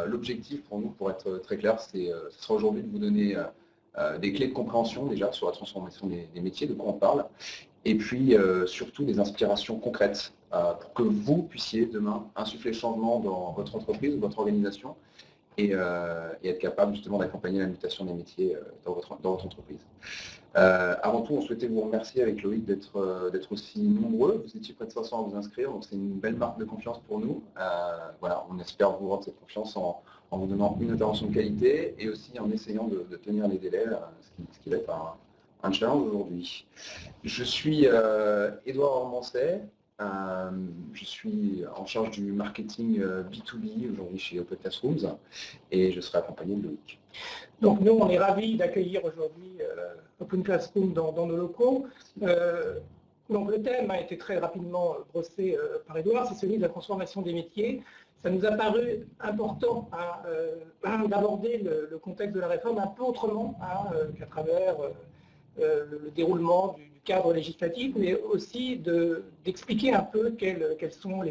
L'objectif pour nous, pour être très clair, ce sera aujourd'hui de vous donner des clés de compréhension déjà sur la transformation des métiers, de quoi on parle, et puis surtout des inspirations concrètes pour que vous puissiez demain insuffler le changement dans votre entreprise ou votre organisation et être capable justement d'accompagner la mutation des métiers dans votre entreprise. Avant tout, on souhaitait vous remercier avec Loïc d'être aussi nombreux. Vous étiez près de 500 à vous inscrire, donc c'est une belle marque de confiance pour nous. Voilà, on espère vous rendre cette confiance en vous donnant une intervention de qualité et aussi en essayant de tenir les délais, ce qui va être un challenge aujourd'hui. Je suis Édouard Ormancet. Je suis en charge du marketing B2B aujourd'hui chez Open Classrooms et je serai accompagné de Loïc. Donc nous, on est ravis d'accueillir aujourd'hui Open Classroom dans nos locaux. Donc le thème a été très rapidement brossé par Édouard, c'est celui de la transformation des métiers. Ça nous a paru important d'aborder le contexte de la réforme un peu autrement qu'à travers le déroulement du cadre législatif, mais aussi d'expliquer un peu quelles sont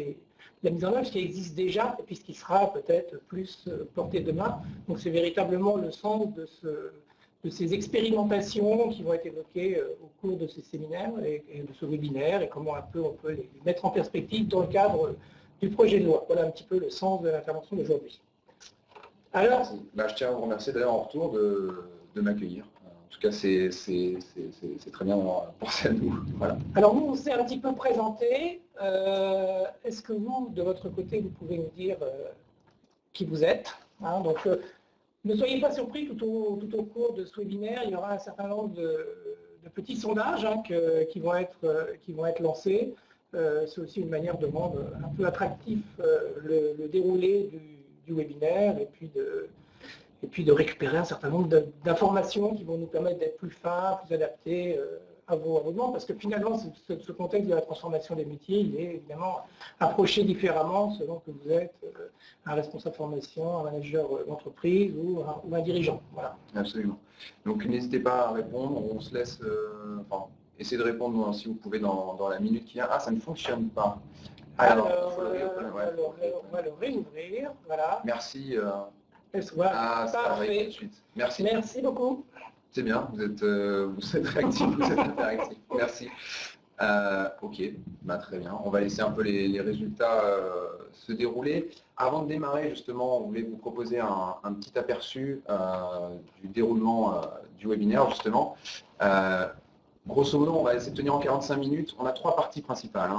la mise en œuvre, ce qui existe déjà, et puis ce qui sera peut-être plus porté demain. Donc c'est véritablement le sens de ces expérimentations qui vont être évoquées au cours de ces séminaires et de ce webinaire, et comment un peu on peut les mettre en perspective dans le cadre du projet de loi. Voilà un petit peu le sens de l'intervention d'aujourd'hui. Alors, je tiens à vous remercier d'ailleurs en retour de m'accueillir. En tout cas, c'est très bien d'avoir pensé à nous. Voilà. Alors nous, on s'est un petit peu présenté. Est-ce que vous, de votre côté, vous pouvez nous dire qui vous êtes, hein? Donc, ne soyez pas surpris, tout au cours de ce webinaire, il y aura un certain nombre de petits sondages qui vont être lancés. C'est aussi une manière de rendre un peu attractif le déroulé du webinaire et puis de récupérer un certain nombre d'informations qui vont nous permettre d'être plus fins, plus adaptés à vos demandes, parce que finalement, ce contexte de la transformation des métiers, il est évidemment approché différemment selon que vous êtes un responsable formation, un manager d'entreprise ou un dirigeant. Voilà. Absolument. Donc n'hésitez pas à répondre, on se laisse, essayez de répondre si vous pouvez dans la minute qui vient. Ah, ça ne fonctionne pas. Alors on va le réouvrir. Voilà. Merci. Ça arrive tout de suite. Merci. Merci beaucoup. C'est bien, vous êtes réactif, vous êtes interactif. Merci. Ok, très bien. On va laisser un peu les résultats se dérouler. Avant de démarrer, justement, on voulait vous proposer un petit aperçu du déroulement du webinaire, justement. Grosso modo, on va essayer de tenir en 45 minutes. On a 3 parties principales.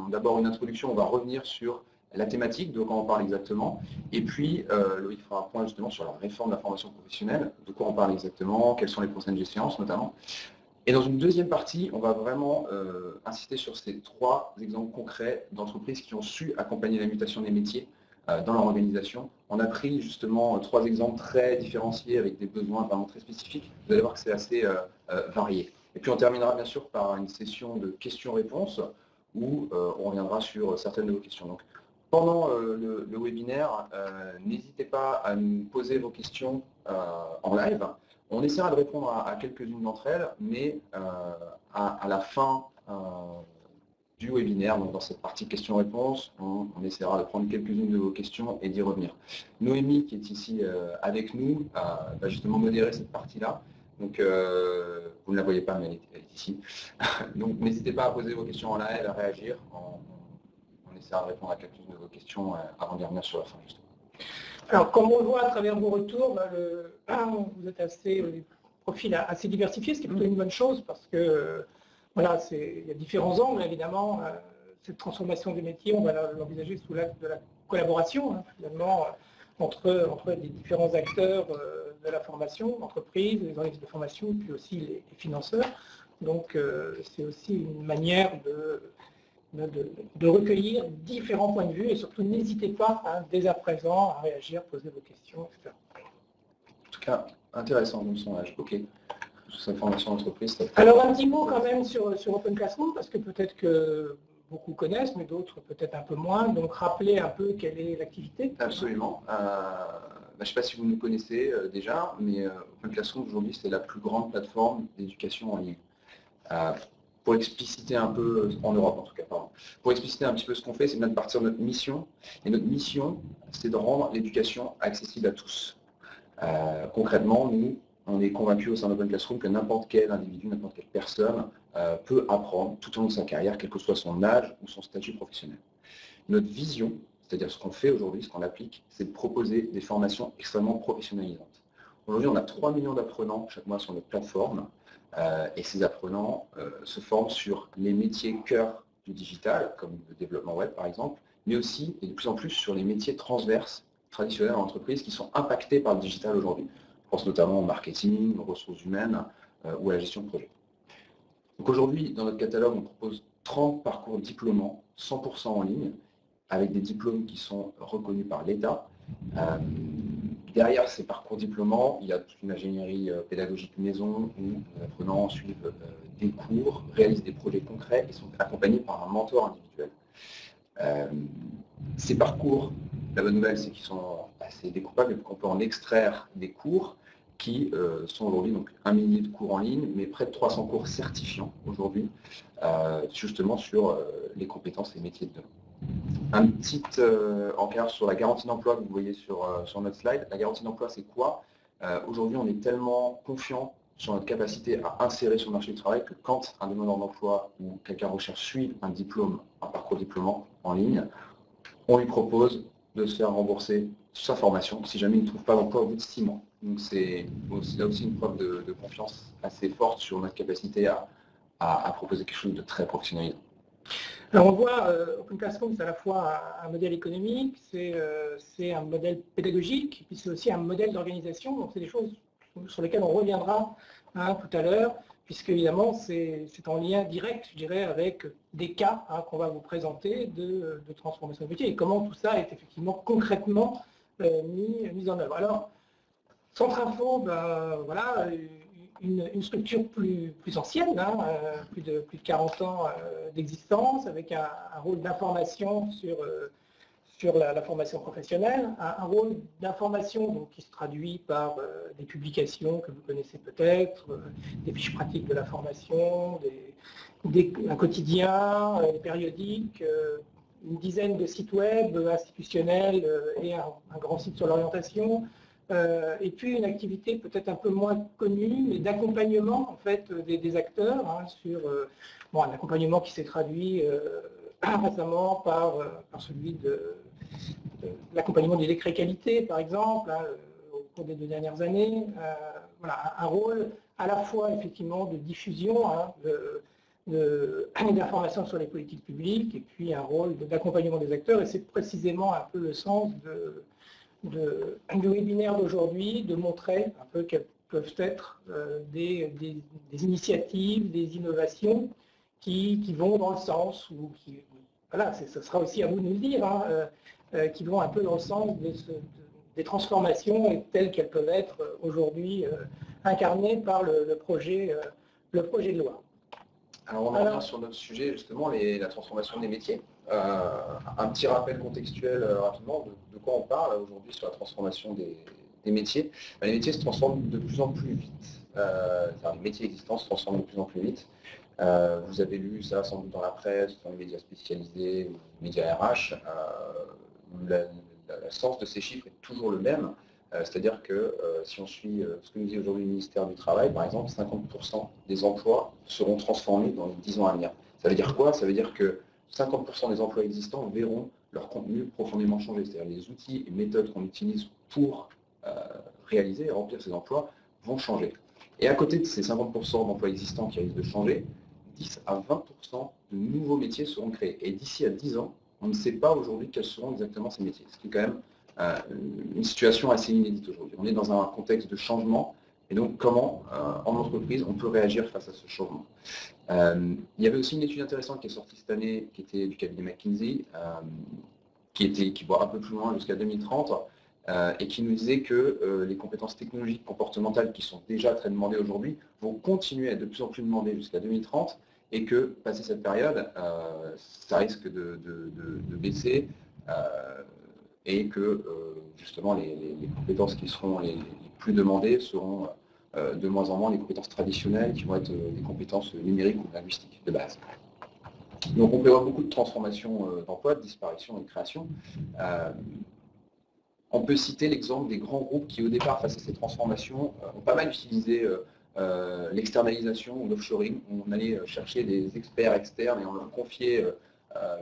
D'abord, une introduction, on va revenir sur la thématique, de quoi on parle exactement, et puis Loïc fera un point justement sur la réforme de la formation professionnelle, de quoi on parle exactement, quelles sont les prochaines échéances notamment. Et dans une deuxième partie, on va vraiment insister sur ces 3 exemples concrets d'entreprises qui ont su accompagner la mutation des métiers dans leur organisation. On a pris justement 3 exemples très différenciés avec des besoins vraiment très spécifiques. Vous allez voir que c'est assez varié. Et puis on terminera bien sûr par une session de questions-réponses où on reviendra sur certaines de vos questions. Donc, pendant le webinaire, n'hésitez pas à nous poser vos questions en live. On essaiera de répondre à quelques-unes d'entre elles, mais à la fin du webinaire, donc dans cette partie questions-réponses, on essaiera de prendre quelques-unes de vos questions et d'y revenir. Noémie, qui est ici avec nous, va justement modérer cette partie-là. Donc, vous ne la voyez pas, mais elle est ici. Donc, n'hésitez pas à poser vos questions en live, à réagir. On essaiera de répondre à quelques-unes de vos questions avant d'y revenir sur la fin, justement. Alors, comme on le voit à travers vos retours, vous êtes des profils assez diversifiés, ce qui est plutôt une bonne chose, parce que voilà, il y a différents angles, évidemment. Cette transformation des métiers, on va l'envisager sous l'axe de la collaboration, finalement, entre les différents acteurs de la formation, l'entreprise, les organismes de formation, puis aussi les financeurs. Donc, c'est aussi une manière de recueillir différents points de vue et surtout n'hésitez pas dès à présent à réagir, poser vos questions, etc. En tout cas, intéressant comme sondage. Ok. Cette formation d'entreprise. Alors un petit mot quand même sur Open Classroom, parce que peut-être que beaucoup connaissent, mais d'autres peut-être un peu moins. Donc rappeler un peu quelle est l'activité. Absolument. Je ne sais pas si vous nous connaissez déjà, mais Open Classroom aujourd'hui c'est la plus grande plateforme d'éducation en ligne. pour expliciter un peu, en Europe en tout cas, pardon, pour expliciter un petit peu ce qu'on fait, c'est bien de partir de notre mission. Et notre mission, c'est de rendre l'éducation accessible à tous. Concrètement, nous, on est convaincus au sein d'Open Classroom que n'importe quel individu, n'importe quelle personne peut apprendre tout au long de sa carrière, quel que soit son âge ou son statut professionnel. Notre vision, c'est-à-dire ce qu'on fait aujourd'hui, ce qu'on applique, c'est de proposer des formations extrêmement professionnalisantes. Aujourd'hui, on a 3 millions d'apprenants chaque mois sur notre plateforme et ces apprenants se forment sur les métiers cœur du digital, comme le développement web par exemple, mais aussi et de plus en plus sur les métiers transverses traditionnels en entreprise qui sont impactés par le digital aujourd'hui. Je pense notamment au marketing, aux ressources humaines ou à la gestion de projet. Donc aujourd'hui, dans notre catalogue, on propose 30 parcours diplômants, 100% en ligne, avec des diplômes qui sont reconnus par l'État. Derrière ces parcours diplômants, il y a toute une ingénierie pédagogique maison où les apprenants suivent des cours, réalisent des projets concrets et sont accompagnés par un mentor individuel. Ces parcours, la bonne nouvelle, c'est qu'ils sont assez découpables et qu'on peut en extraire des cours qui sont aujourd'hui donc 1 millier de cours en ligne, mais près de 300 cours certifiants aujourd'hui, justement sur les compétences et métiers de demain. Un petit encart sur la garantie d'emploi que vous voyez sur notre slide. La garantie d'emploi, c'est quoi? Aujourd'hui, on est tellement confiant sur notre capacité à insérer sur le marché du travail que quand un demandeur d'emploi ou quelqu'un recherche suit un diplôme, un parcours diplômant en ligne, on lui propose de se faire rembourser sa formation si jamais il ne trouve pas d'emploi au bout de 6 mois. Donc c'est là aussi une preuve de confiance assez forte sur notre capacité à proposer quelque chose de très professionnel. Alors on voit, Open Classroom, c'est à la fois un modèle économique, c'est un modèle pédagogique, puis c'est aussi un modèle d'organisation. Donc c'est des choses sur lesquelles on reviendra tout à l'heure, puisque évidemment c'est en lien direct, je dirais, avec des cas qu'on va vous présenter de transformation de métier et comment tout ça est effectivement concrètement mis en œuvre. Alors, Centre Info, voilà, une structure plus ancienne, plus de 40 ans d'existence, avec un rôle d'information sur la formation professionnelle, un rôle d'information qui se traduit par des publications que vous connaissez peut-être, des fiches pratiques de la formation, un quotidien, des périodiques, une dizaine de sites web institutionnels et un grand site sur l'orientation. Et puis une activité peut-être un peu moins connue, mais d'accompagnement en fait des acteurs sur un accompagnement qui s'est traduit récemment par celui de l'accompagnement des décrets qualité, par exemple, au cours des 2 dernières années. Voilà, un rôle à la fois effectivement de diffusion d'informations sur les politiques publiques, et puis un rôle d'accompagnement des acteurs, et c'est précisément un peu le sens du webinaire d'aujourd'hui, de montrer un peu quelles peuvent être des initiatives, des innovations qui vont dans le sens, ou qui, voilà, ce sera aussi à vous de nous le dire, qui vont un peu dans le sens des transformations telles qu'elles peuvent être aujourd'hui incarnées par le projet de loi. Alors on revient sur notre sujet, justement, la transformation des métiers. Un petit rappel contextuel rapidement de quoi on parle aujourd'hui sur la transformation des métiers. Les métiers se transforment de plus en plus vite. Les métiers existants se transforment de plus en plus vite. Vous avez lu ça sans doute dans la presse, dans les médias spécialisés, les médias RH. Le sens de ces chiffres est toujours le même. C'est-à-dire que si on suit ce que nous dit aujourd'hui le ministère du Travail, par exemple, 50% des emplois seront transformés dans les 10 ans à venir. Ça veut dire quoi? Ça veut dire que 50% des emplois existants verront leur contenu profondément changer. C'est-à-dire les outils et méthodes qu'on utilise pour réaliser et remplir ces emplois vont changer. Et à côté de ces 50% d'emplois existants qui risquent de changer, 10 à 20% de nouveaux métiers seront créés. Et d'ici à 10 ans, on ne sait pas aujourd'hui quels seront exactement ces métiers. Ce qui est quand même une situation assez inédite aujourd'hui. On est dans un contexte de changement, et donc comment, en entreprise, on peut réagir face à ce changement. Il y avait aussi une étude intéressante qui est sortie cette année, qui était du cabinet McKinsey, qui va un peu plus loin jusqu'à 2030, et qui nous disait que les compétences technologiques comportementales qui sont déjà très demandées aujourd'hui vont continuer à être de plus en plus demandées jusqu'à 2030, et que, passé cette période, ça risque de baisser, et que justement les compétences qui seront les plus demandées seront de moins en moins les compétences traditionnelles qui vont être des compétences numériques ou linguistiques de base. Donc on prévoit beaucoup de transformations d'emplois, de disparition et de création. On peut citer l'exemple des grands groupes qui, au départ, face à ces transformations, ont pas mal utilisé l'externalisation ou l'offshoring. On allait chercher des experts externes et on leur confiait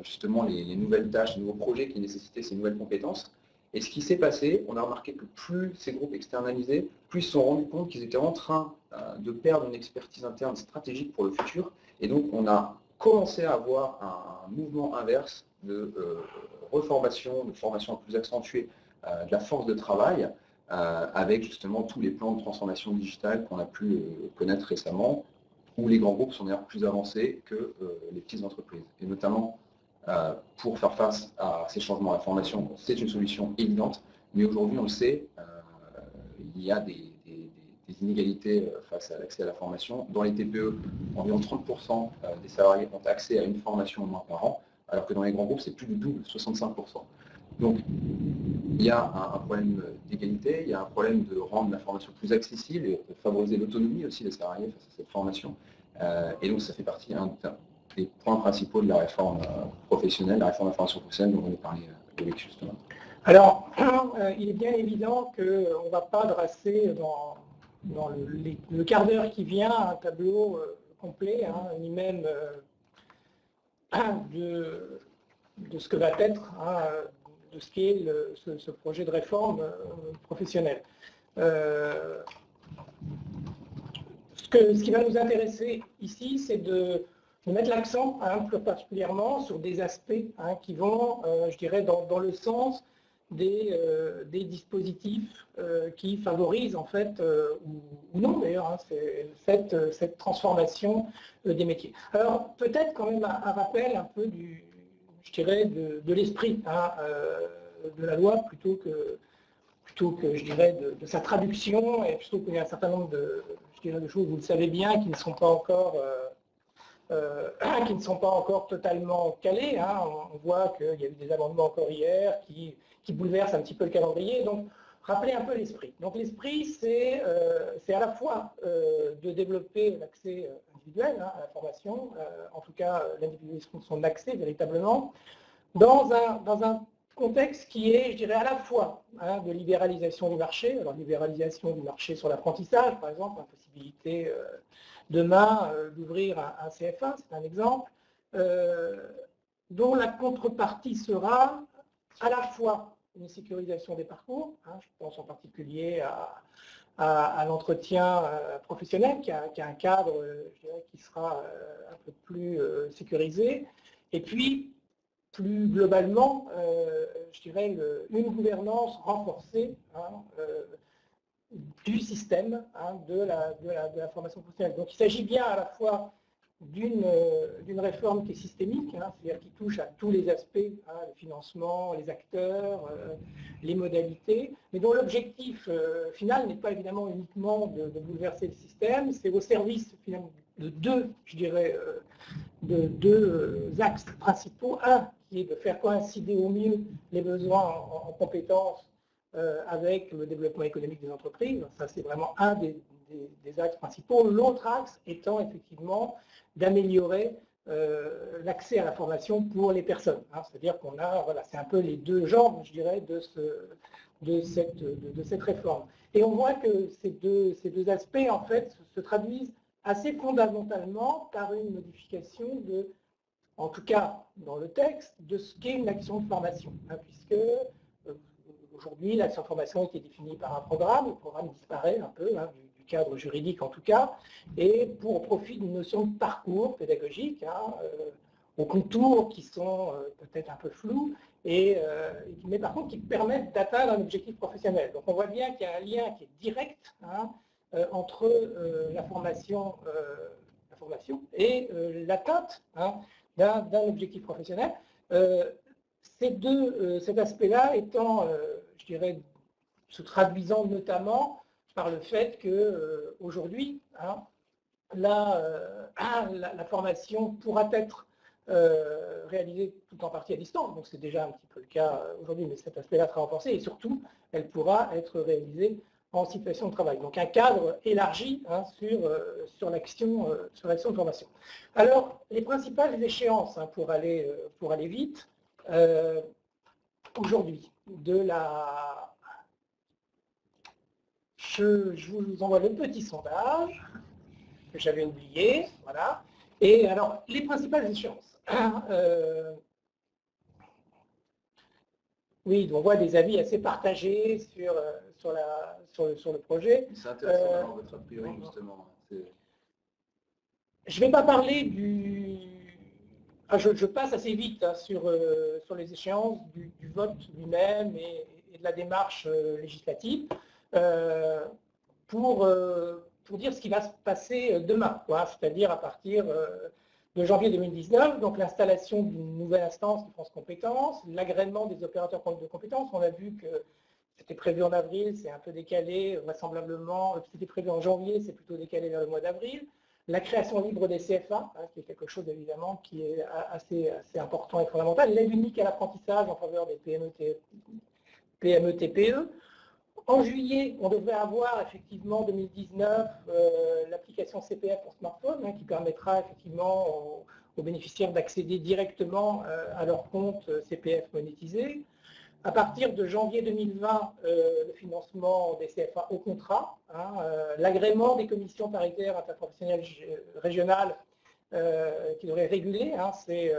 justement les nouvelles tâches, les nouveaux projets qui nécessitaient ces nouvelles compétences. Et ce qui s'est passé, on a remarqué que plus ces groupes externalisaient, plus ils se sont rendus compte qu'ils étaient en train de perdre une expertise interne stratégique pour le futur. Et donc, on a commencé à avoir un mouvement inverse de reformation, de formation plus accentuée de la force de travail, avec justement tous les plans de transformation digitale qu'on a pu connaître récemment, où les grands groupes sont d'ailleurs plus avancés que les petites entreprises. Et notamment, pour faire face à ces changements, la formation, c'est une solution évidente, mais aujourd'hui, on le sait, il y a des inégalités face à l'accès à la formation. Dans les TPE, environ 30% des salariés ont accès à une formation au moins par an, alors que dans les grands groupes, c'est plus du double, 65%. Donc, il y a un problème d'égalité, il y a un problème de rendre la formation plus accessible et de favoriser l'autonomie aussi des salariés face à cette formation. Et donc, ça fait partie des points principaux de la réforme professionnelle, la réforme de la formation professionnelle dont on a parlé avec justement. Alors, il est bien évident qu'on ne va pas dresser dans le quart d'heure qui vient un tableau complet, ni même de ce que va être, de ce qu'est ce projet de réforme professionnelle. Ce qui va nous intéresser ici, c'est de mettre l'accent plus particulièrement sur des aspects qui vont, je dirais, dans le sens des dispositifs qui favorisent en fait, ou non d'ailleurs, cette transformation des métiers. Alors peut-être quand même un rappel un peu je dirais, de l'esprit de la loi plutôt que je dirais, de sa traduction, et plutôt qu'il y a un certain nombre de choses, vous le savez bien, qui ne sont pas encore totalement calées. On voit qu'il y a eu des amendements encore hier qui bouleversent un petit peu le calendrier. Donc, rappelez un peu l'esprit. Donc, l'esprit, c'est à la fois de développer l'accès individuel à la formation, en tout cas l'individualisation de son accès véritablement, dans un contexte qui est, je dirais, à la fois de libéralisation du marché, alors libéralisation du marché sur l'apprentissage, par exemple, la possibilité demain d'ouvrir un CFA, c'est un exemple, dont la contrepartie sera à la fois une sécurisation des parcours, je pense en particulier à l'entretien professionnel, qui a un cadre, je dirais, qui sera un peu plus sécurisé, et puis plus globalement, je dirais, une gouvernance renforcée du système de la formation professionnelle. Donc il s'agit bien à la fois d'une réforme qui est systémique, c'est-à-dire qui touche à tous les aspects, le financement, les acteurs, les modalités, mais dont l'objectif final n'est pas évidemment uniquement de bouleverser le système, c'est au service finalement de deux axes principaux. Un qui est de faire coïncider au mieux les besoins en compétences avec le développement économique des entreprises. Ça, c'est vraiment un des axes principaux. L'autre axe étant effectivement d'améliorer l'accès à la formation pour les personnes. C'est-à-dire qu'on a, voilà, c'est un peu les deux jambes, je dirais, de cette réforme. Et on voit que ces deux aspects, en fait, se traduisent assez fondamentalement par une modification en tout cas dans le texte, de ce qu'est une action de formation, puisque aujourd'hui, l'action de formation était définie par un programme, le programme disparaît un peu du cadre juridique en tout cas, et pour profit d'une notion de parcours pédagogique, aux contours qui sont peut-être un peu flous, mais par contre qui permettent d'atteindre un objectif professionnel. Donc on voit bien qu'il y a un lien qui est direct entre la formation et l'atteinte d'un objectif professionnel. Cet aspect-là étant, je dirais, se traduisant notamment par le fait qu'aujourd'hui, la formation pourra être réalisée tout en partie à distance, donc c'est déjà un petit peu le cas aujourd'hui, mais cet aspect-là sera renforcé, et surtout, elle pourra être réalisée en situation de travail. Donc un cadre élargi hein, sur l'action de formation. Alors, les principales échéances hein, pour aller vite, aujourd'hui, je vous envoie le petit sondage que j'avais oublié, voilà. Et alors, les principales échéances. Oui, on voit des avis assez partagés sur le projet. C'est intéressant d'avoir votre a priori, justement. Je ne vais pas parler du... je passe assez vite hein, sur les échéances du vote lui-même et de la démarche législative pour dire ce qui va se passer demain, c'est-à-dire à partir de janvier 2019, donc l'installation d'une nouvelle instance de France Compétences, l'agrément des opérateurs de compétences. On a vu que c'était prévu en avril, c'est un peu décalé, vraisemblablement, c'était prévu en janvier, c'est plutôt décalé vers le mois d'avril. La création libre des CFA, hein, qui est quelque chose évidemment qui est assez important et fondamental. L'aide unique à l'apprentissage en faveur des PME, TPE. En juillet, on devrait avoir effectivement 2019 l'application CPF pour smartphone hein, qui permettra effectivement aux bénéficiaires d'accéder directement à leur compte CPF monétisé. À partir de janvier 2020, le financement des CFA au contrat, hein, l'agrément des commissions paritaires interprofessionnelles régionales qui devrait réguler hein, ces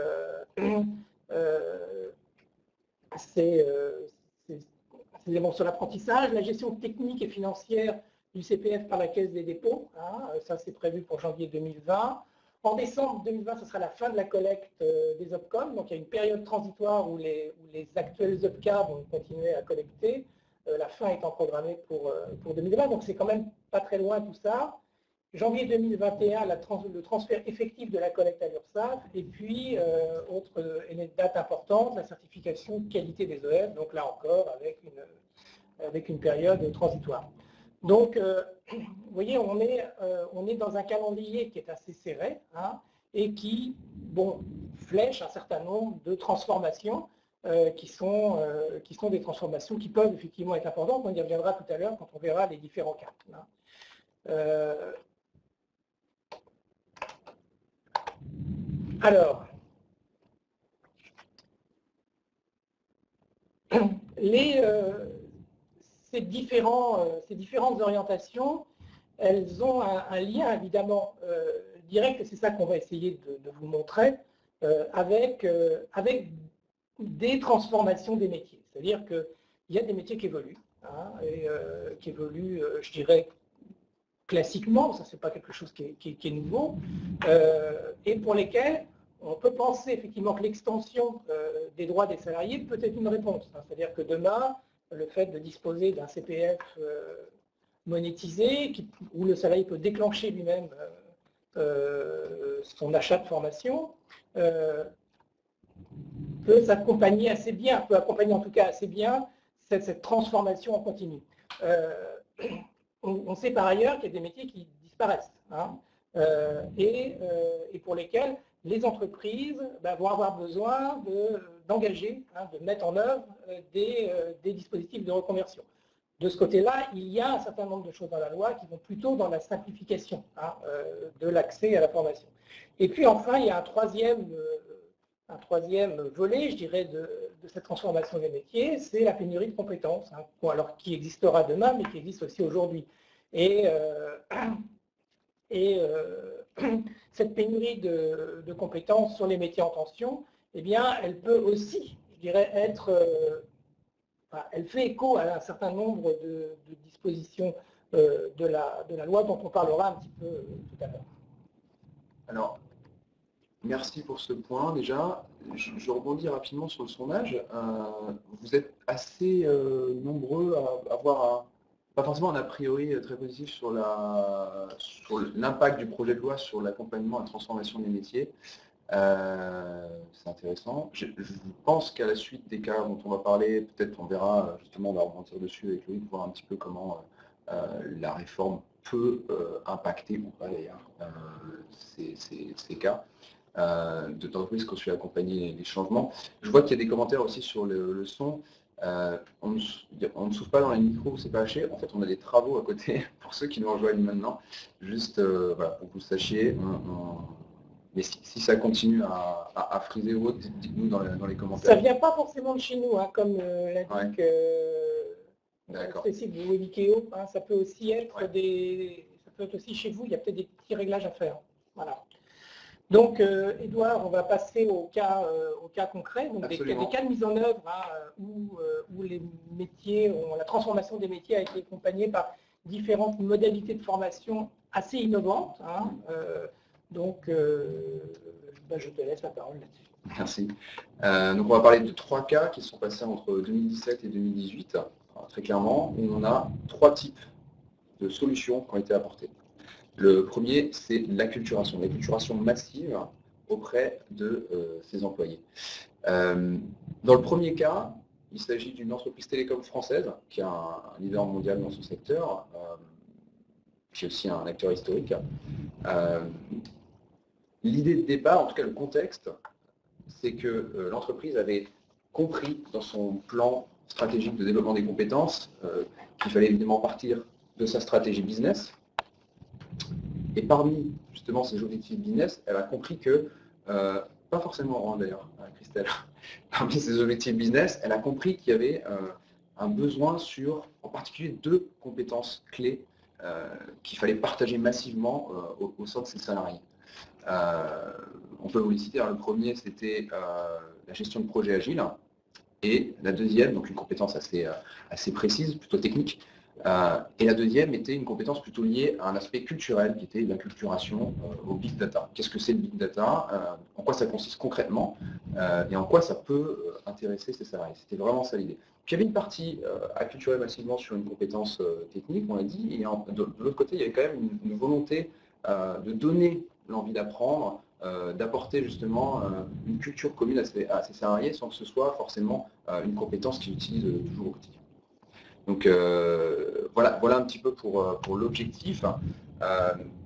éléments sur l'apprentissage, la gestion technique et financière du CPF par la Caisse des dépôts, hein, ça c'est prévu pour janvier 2020. En décembre 2020, ce sera la fin de la collecte des OPCOM, donc il y a une période transitoire où les actuels OPCA vont continuer à collecter, la fin étant programmée pour 2020, donc c'est quand même pas très loin tout ça. Janvier 2021, le transfert effectif de la collecte à l'URSSAF, et puis, autre date importante, la certification qualité des EF, donc là encore avec une période transitoire. Donc, vous voyez, on est dans un calendrier qui est assez serré hein, et qui, bon, flèche un certain nombre de transformations qui sont des transformations qui peuvent effectivement être importantes. On y reviendra tout à l'heure quand on verra les différents cas. Hein. Alors, ces différentes orientations, elles ont un lien évidemment direct, et c'est ça qu'on va essayer de vous montrer, avec des transformations des métiers. C'est-à-dire qu'il y a des métiers qui évoluent, hein, et qui évoluent, je dirais, classiquement, ça c'est pas quelque chose qui est nouveau, et pour lesquels on peut penser effectivement que l'extension des droits des salariés peut être une réponse. Hein. C'est-à-dire que demain, le fait de disposer d'un CPF monétisé, où le salarié peut déclencher lui-même son achat de formation, peut s'accompagner assez bien, peut accompagner en tout cas assez bien cette transformation en continu. On sait par ailleurs qu'il y a des métiers qui disparaissent hein, et pour lesquels les entreprises vont avoir besoin d'engager, hein, de mettre en œuvre des dispositifs de reconversion. De ce côté-là, il y a un certain nombre de choses dans la loi qui vont plutôt dans la simplification hein, de l'accès à la formation. Et puis enfin, il y a un troisième volet, je dirais, de cette transformation des métiers, c'est la pénurie de compétences, hein, alors qui existera demain, mais qui existe aussi aujourd'hui. Et cette pénurie de compétences sur les métiers en tension, eh bien, elle peut aussi, je dirais, elle fait écho à un certain nombre de dispositions de la loi dont on parlera un petit peu tout à l'heure. Alors, merci pour ce point déjà. Je rebondis rapidement sur le sondage. Vous êtes assez nombreux à avoir pas forcément un a priori très positif sur l'impact du projet de loi sur l'accompagnement et la transformation des métiers. C'est intéressant. Je pense qu'à la suite des cas dont on va parler, peut-être on verra, justement on va rebondir dessus avec Loïc, voir un petit peu comment la réforme peut impacter ou pas d'ailleurs ces cas d'entreprises qui ont su accompagner les changements. Je vois qu'il y a des commentaires aussi sur le son. On ne souffle pas dans les micros, c'est pas haché. En fait, on a des travaux à côté, pour ceux qui nous rejoignent maintenant. Juste voilà, pour que vous sachiez, mais si ça continue à friser ou autre, dites-nous dans les commentaires. Ça ne vient pas forcément de chez nous, hein, comme l'indique le site de Webikeo. Hein, ça peut aussi être ça peut être aussi chez vous, il y a peut-être des petits réglages à faire. Voilà. Donc, Edouard, on va passer au cas concret, donc des cas de mise en œuvre hein, où les métiers, la transformation des métiers a été accompagnée par différentes modalités de formation assez innovantes. Hein, donc, je te laisse la parole là-dessus. Merci. Donc, on va parler de 3 cas qui sont passés entre 2017 et 2018, alors, très clairement, où on a 3 types de solutions qui ont été apportées. Le premier, c'est l'acculturation massive auprès de ses employés. Dans le premier cas, il s'agit d'une entreprise télécom française qui est un leader mondial dans son secteur, qui est aussi un acteur historique. L'idée de départ, en tout cas le contexte, c'est que l'entreprise avait compris dans son plan stratégique de développement des compétences qu'il fallait évidemment partir de sa stratégie business. Et parmi justement ces objectifs business, elle a compris que, pas forcément d'ailleurs, Christelle, parmi ces objectifs business, elle a compris qu'il y avait un besoin sur, en particulier, 2 compétences clés qu'il fallait partager massivement au sein de ses salariés. On peut vous les citer. Alors, le premier, c'était la gestion de projet agile. Et la deuxième, donc une compétence assez précise, plutôt technique. Et la deuxième était une compétence plutôt liée à un aspect culturel, qui était l'acculturation au big data. Qu'est-ce que c'est le big data, en quoi ça consiste concrètement, et en quoi ça peut intéresser ses salariés. C'était vraiment ça l'idée. Puis il y avait une partie acculturée massivement sur une compétence technique, on l'a dit, et de l'autre côté, il y avait quand même une volonté de donner l'envie d'apprendre, d'apporter justement une culture commune à ses salariés sans que ce soit forcément une compétence qu'ils utilisent toujours au quotidien. Donc voilà un petit peu pour l'objectif.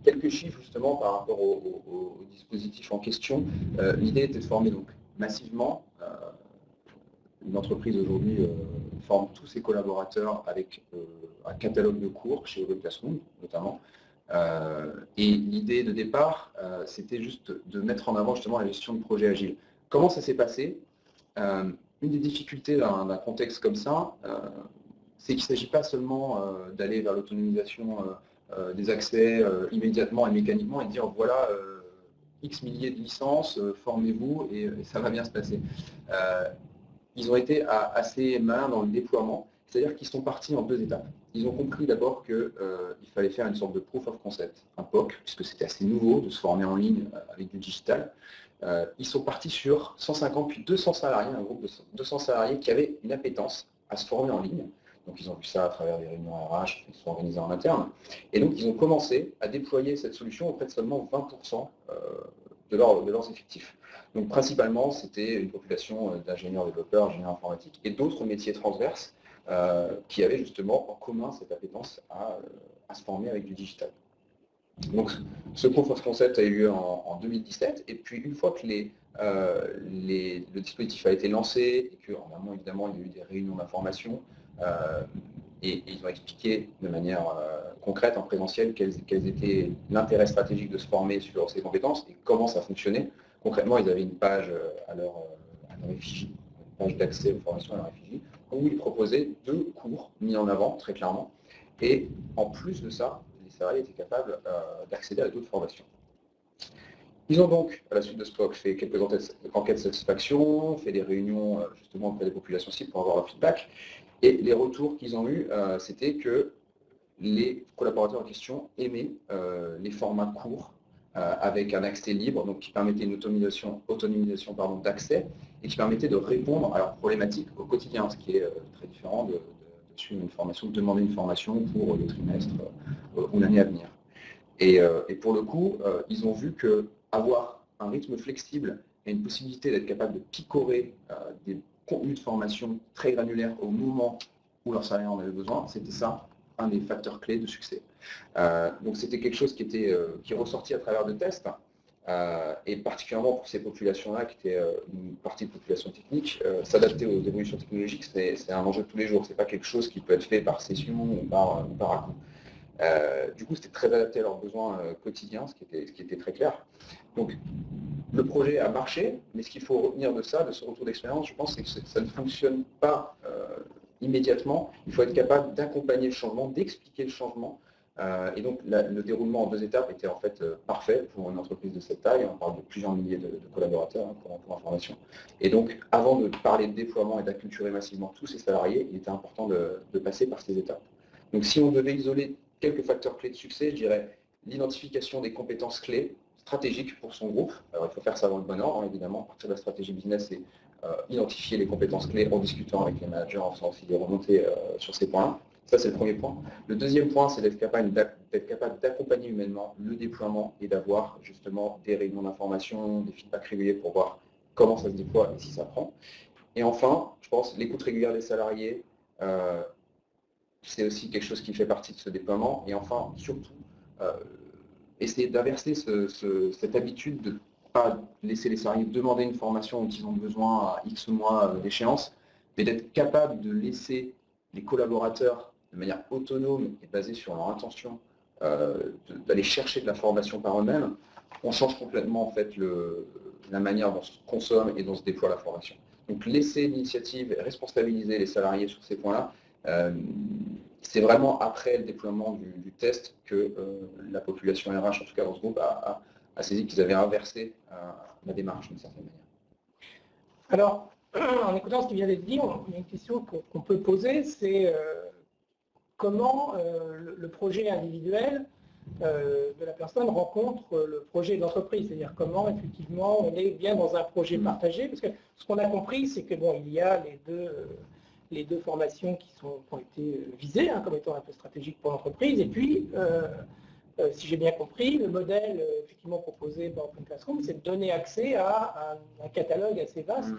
Quelques chiffres justement par rapport au dispositif en question. L'idée était de former donc massivement. Une entreprise aujourd'hui forme tous ses collaborateurs avec un catalogue de cours chez Google Classroom notamment. Et l'idée de départ, c'était juste de mettre en avant justement la gestion de projet agile. Comment ça s'est passé? Une des difficultés d'un contexte comme ça, c'est qu'il ne s'agit pas seulement d'aller vers l'autonomisation des accès immédiatement et mécaniquement et de dire voilà X milliers de licences, formez-vous et ça va bien se passer. Ils ont été assez malins dans le déploiement, c'est-à-dire qu'ils sont partis en 2 étapes. Ils ont compris d'abord qu'il fallait faire une sorte de proof of concept, un POC, puisque c'était assez nouveau de se former en ligne avec du digital. Ils sont partis sur 150 puis 200 salariés, un groupe de 200 salariés qui avaient une appétence à se former en ligne. Donc ils ont vu ça à travers des réunions RH qui sont organisées en interne. Et donc ils ont commencé à déployer cette solution auprès de seulement 20% de leurs effectifs. Donc principalement, c'était une population d'ingénieurs développeurs, ingénieurs informatiques et d'autres métiers transverses qui avaient justement en commun cette appétence à se former avec du digital. Donc ce proof of concept a eu lieu en 2017, et puis une fois que le dispositif a été lancé, et qu'en amont évidemment il y a eu des réunions d'information, et ils ont expliqué de manière concrète, en présentiel, quels étaient l'intérêt stratégique de se former sur ces compétences et comment ça fonctionnait. Concrètement, ils avaient une page à leur effigie, une page d'accès aux formations à leur effigie, où ils proposaient 2 cours mis en avant, très clairement. Et en plus de ça, les salariés étaient capables d'accéder à d'autres formations. Ils ont donc, à la suite de ce POC, fait quelques enquêtes de satisfaction, fait des réunions justement auprès des populations cibles pour avoir leur feedback. Et les retours qu'ils ont eus, c'était que les collaborateurs en question aimaient les formats courts, avec un accès libre, donc qui permettait une autonomisation d'accès et qui permettait de répondre à leurs problématiques au quotidien, ce qui est très différent de suivre une formation, de demander une formation pour le trimestre ou l'année à venir. Et pour le coup, ils ont vu qu'avoir un rythme flexible et une possibilité d'être capable de picorer des contenus de formation très granulaires au moment où leurs salariés en avaient besoin, c'était ça un des facteurs clés de succès. Donc c'était quelque chose qui est ressorti à travers de tests, et particulièrement pour ces populations-là, qui étaient une partie de population technique, s'adapter aux évolutions technologiques, c'est un enjeu de tous les jours. Ce n'est pas quelque chose qui peut être fait par session ou par à-coup. Du coup, c'était très adapté à leurs besoins quotidiens, ce qui était très clair. Donc, le projet a marché, mais ce qu'il faut retenir de ça, de ce retour d'expérience, je pense, c'est que ça ne fonctionne pas immédiatement. Il faut être capable d'accompagner le changement, d'expliquer le changement. Et donc, le déroulement en 2 étapes était en fait parfait pour une entreprise de cette taille. On parle de plusieurs milliers de collaborateurs, hein, pour information. Et donc, avant de parler de déploiement et d'acculturer massivement tous ces salariés, il était important de passer par ces étapes. Donc, si on devait isoler quelques facteurs clés de succès, je dirais l'identification des compétences clés stratégiques pour son groupe. Alors, il faut faire ça dans le bon ordre, hein, évidemment. À partir de la stratégie business, c'est identifier les compétences clés en discutant avec les managers, en faisant aussi des remontées sur ces points-là. Ça, c'est le premier point. Le deuxième point, c'est d'être capable d'accompagner humainement le déploiement et d'avoir justement des réunions d'information, des feedbacks réguliers pour voir comment ça se déploie et si ça prend. Et enfin, je pense, l'écoute régulière des salariés, c'est aussi quelque chose qui fait partie de ce déploiement. Et enfin, surtout, essayer d'inverser cette habitude de ne pas laisser les salariés demander une formation dont ils ont besoin à X mois d'échéance, mais d'être capable de laisser les collaborateurs de manière autonome et basée sur leur intention d'aller chercher de la formation par eux-mêmes. On change complètement en fait la manière dont se consomme et dont se déploie la formation. Donc laisser l'initiative et responsabiliser les salariés sur ces points-là, c'est vraiment après le déploiement du test que la population RH, en tout cas dans ce groupe, a saisi qu'ils avaient inversé la démarche d'une certaine manière. Alors, en écoutant ce qui vient d'être dit, il y a une question qu'on peut poser, c'est comment le projet individuel de la personne rencontre le projet de l'entreprise, c'est-à-dire comment effectivement on est bien dans un projet partagé, parce que ce qu'on a compris, c'est que bon, il y a les deux formations qui ont été visées, hein, comme étant un peu stratégiques pour l'entreprise, et puis si j'ai bien compris, le modèle effectivement proposé par Open Classroom, c'est de donner accès à un catalogue assez vaste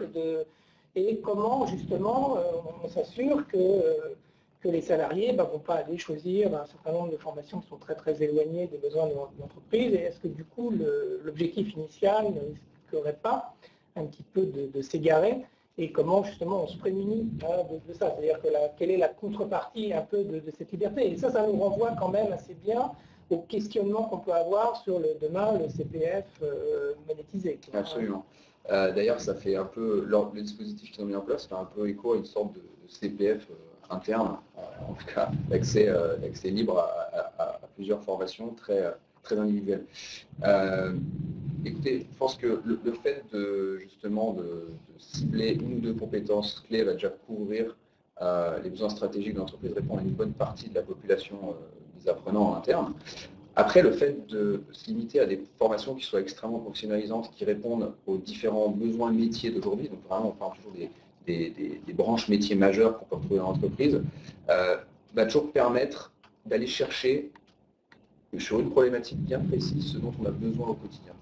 et comment justement on s'assure que les salariés ne vont pas aller choisir un certain nombre de formations qui sont très très éloignées des besoins de l'entreprise, et est-ce que du coup l'objectif initial ne risquerait pas un petit peu de s'égarer, et comment justement on se prémunit de ça, c'est-à-dire que quelle est la contrepartie un peu de cette liberté. Et ça nous renvoie quand même assez bien au questionnement qu'on peut avoir sur demain le CPF monétisé. Absolument. D'ailleurs, ça fait un peu, le dispositif qu'ils ont mis en place fait un peu écho à une sorte de CPF interne, en tout cas l'accès libre à plusieurs formations très, très individuelles. Écoutez, je pense que le fait justement de cibler une ou deux compétences clés va déjà couvrir les besoins stratégiques de l'entreprise, répondre à une bonne partie de la population des apprenants en interne. Après, le fait de se limiter à des formations qui soient extrêmement professionnalisantes, qui répondent aux différents besoins métiers d'aujourd'hui, donc vraiment on parle toujours des branches métiers majeures qu'on peut retrouver dans l'entreprise, va toujours permettre d'aller chercher sur une problématique bien précise ce dont on a besoin au quotidien.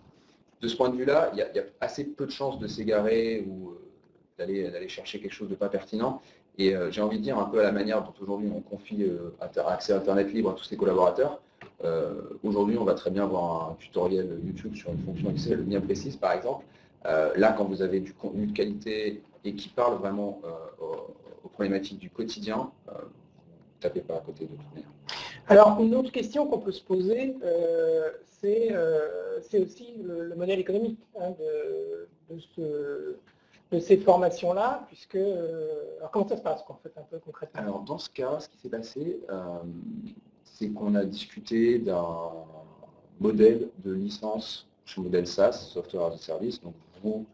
De ce point de vue-là, il y a assez peu de chances de s'égarer ou d'aller chercher quelque chose de pas pertinent. Et j'ai envie de dire, un peu à la manière dont aujourd'hui on confie accès à Internet libre à tous ses collaborateurs, aujourd'hui on va très bien avoir un tutoriel YouTube sur une fonction Excel bien précise par exemple. Là, quand vous avez du contenu de qualité et qui parle vraiment aux problématiques du quotidien, vous ne tapez pas à côté de toute manière. Alors, une autre question qu'on peut se poser, c'est aussi le modèle économique de ces formations-là, puisque... alors, comment ça se passe, en fait, un peu concrètement? Alors, dans ce cas, ce qui s'est passé, c'est qu'on a discuté d'un modèle de licence, un modèle SaaS, Software as a Service. Donc, vous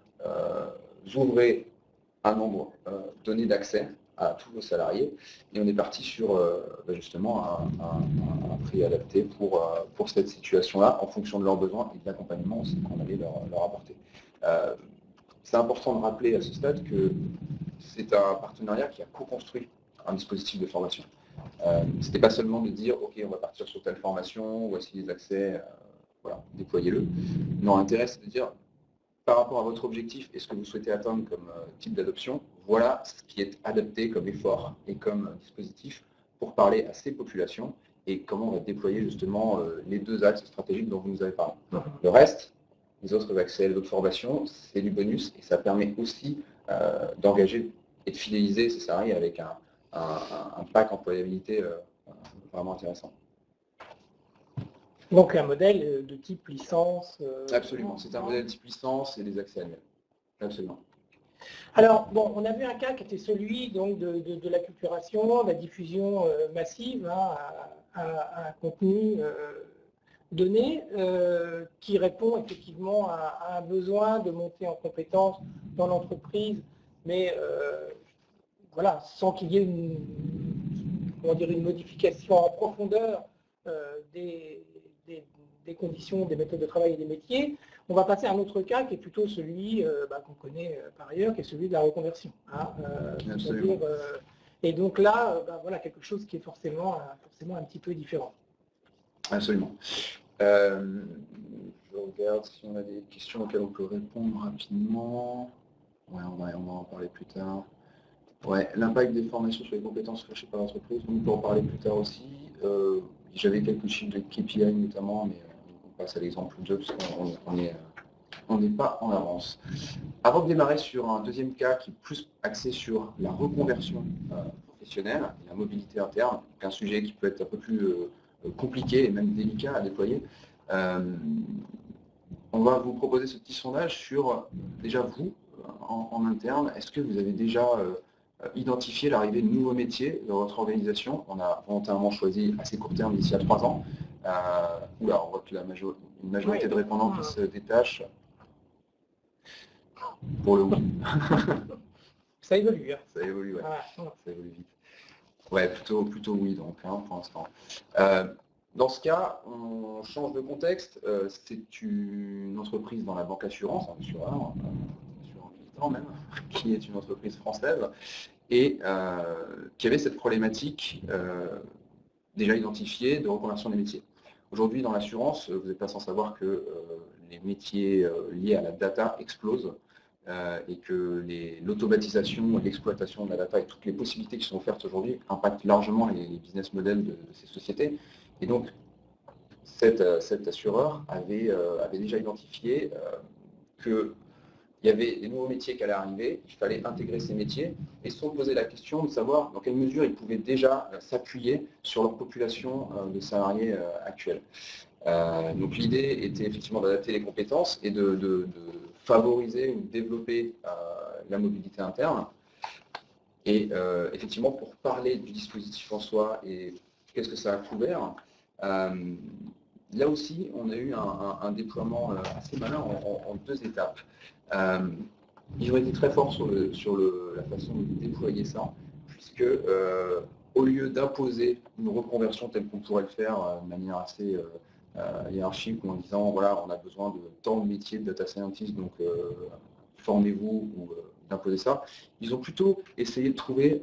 ouvrez un nombre donné d'accès à tous vos salariés, et on est parti sur justement un prix adapté pour cette situation-là, en fonction de leurs besoins et de l'accompagnement aussi qu'on allait leur apporter. C'est important de rappeler à ce stade que c'est un partenariat qui a co-construit un dispositif de formation. Ce n'était pas seulement de dire ok, on va partir sur telle formation, voici les accès, voilà, déployez-le. Non, l'intérêt c'est de dire par rapport à votre objectif et ce que vous souhaitez atteindre comme type d'adoption, voilà ce qui est adapté comme effort et comme dispositif pour parler à ces populations et comment on va déployer justement les deux axes stratégiques dont vous nous avez parlé. Le reste, les autres accès, les autres formations, c'est du bonus et ça permet aussi d'engager et de fidéliser ces salariés avec un pack employabilité vraiment intéressant. Donc un modèle de type licence. Absolument, c'est un modèle de type licence et des accès annuels. Absolument. Alors, bon, on a vu un cas qui était celui donc, de l'acculturation, de la diffusion massive à un contenu donné qui répond effectivement à un besoin de monter en compétence dans l'entreprise, mais voilà, sans qu'il y ait une modification en profondeur des conditions, des méthodes de travail et des métiers. On va passer à un autre cas qui est plutôt celui qu'on connaît par ailleurs, qui est celui de la reconversion. Et donc là, voilà quelque chose qui est forcément un petit peu différent. Absolument. Je regarde si on a des questions auxquelles on peut répondre rapidement. Ouais, on va en parler plus tard. Ouais, l'impact des formations sur les compétences recherchées par l'entreprise, on peut en parler plus tard aussi. J'avais quelques chiffres de KPI notamment, mais on passe à l'exemple 2 parce qu'on n'est pas en avance. Avant de démarrer sur un deuxième cas qui est plus axé sur la reconversion professionnelle et la mobilité interne, un sujet qui peut être un peu plus compliqué et même délicat à déployer, on va vous proposer ce petit sondage sur, déjà vous, en interne, est-ce que vous avez déjà identifié l'arrivée de nouveaux métiers dans votre organisation? On a volontairement choisi assez court terme d'ici à 3 ans. On voit que une majorité de répondants qui se détachent pour le oui. Ça évolue. Hein. Ça évolue, ouais. Ça évolue vite. Ouais, plutôt oui, donc, pour l'instant. Dans ce cas, on change de contexte. C'est une entreprise dans la banque assurance, un assureur militant même, qui est une entreprise française, et qui avait cette problématique déjà identifiée de reconversion des métiers. Aujourd'hui, dans l'assurance, vous n'êtes pas sans savoir que les métiers liés à la data explosent et que l'automatisation et l'exploitation de la data et toutes les possibilités qui sont offertes aujourd'hui impactent largement les business models de ces sociétés. Et donc, cet assureur avait déjà identifié qu'il y avait des nouveaux métiers qui allaient arriver, il fallait intégrer ces métiers et se poser la question de savoir dans quelle mesure ils pouvaient déjà s'appuyer sur leur population de salariés actuels. Donc l'idée était effectivement d'adapter les compétences et de favoriser ou développer la mobilité interne. Et effectivement, pour parler du dispositif en soi et qu'est-ce que ça a couvert, là aussi, on a eu un déploiement assez malin en 2 étapes. Ils ont été très forts sur la façon de déployer ça, puisque au lieu d'imposer une reconversion telle qu'on pourrait le faire de manière assez hiérarchique, ou en disant voilà, on a besoin de tant de métiers de data scientist, donc formez-vous, ou d'imposer ça, ils ont plutôt essayé de trouver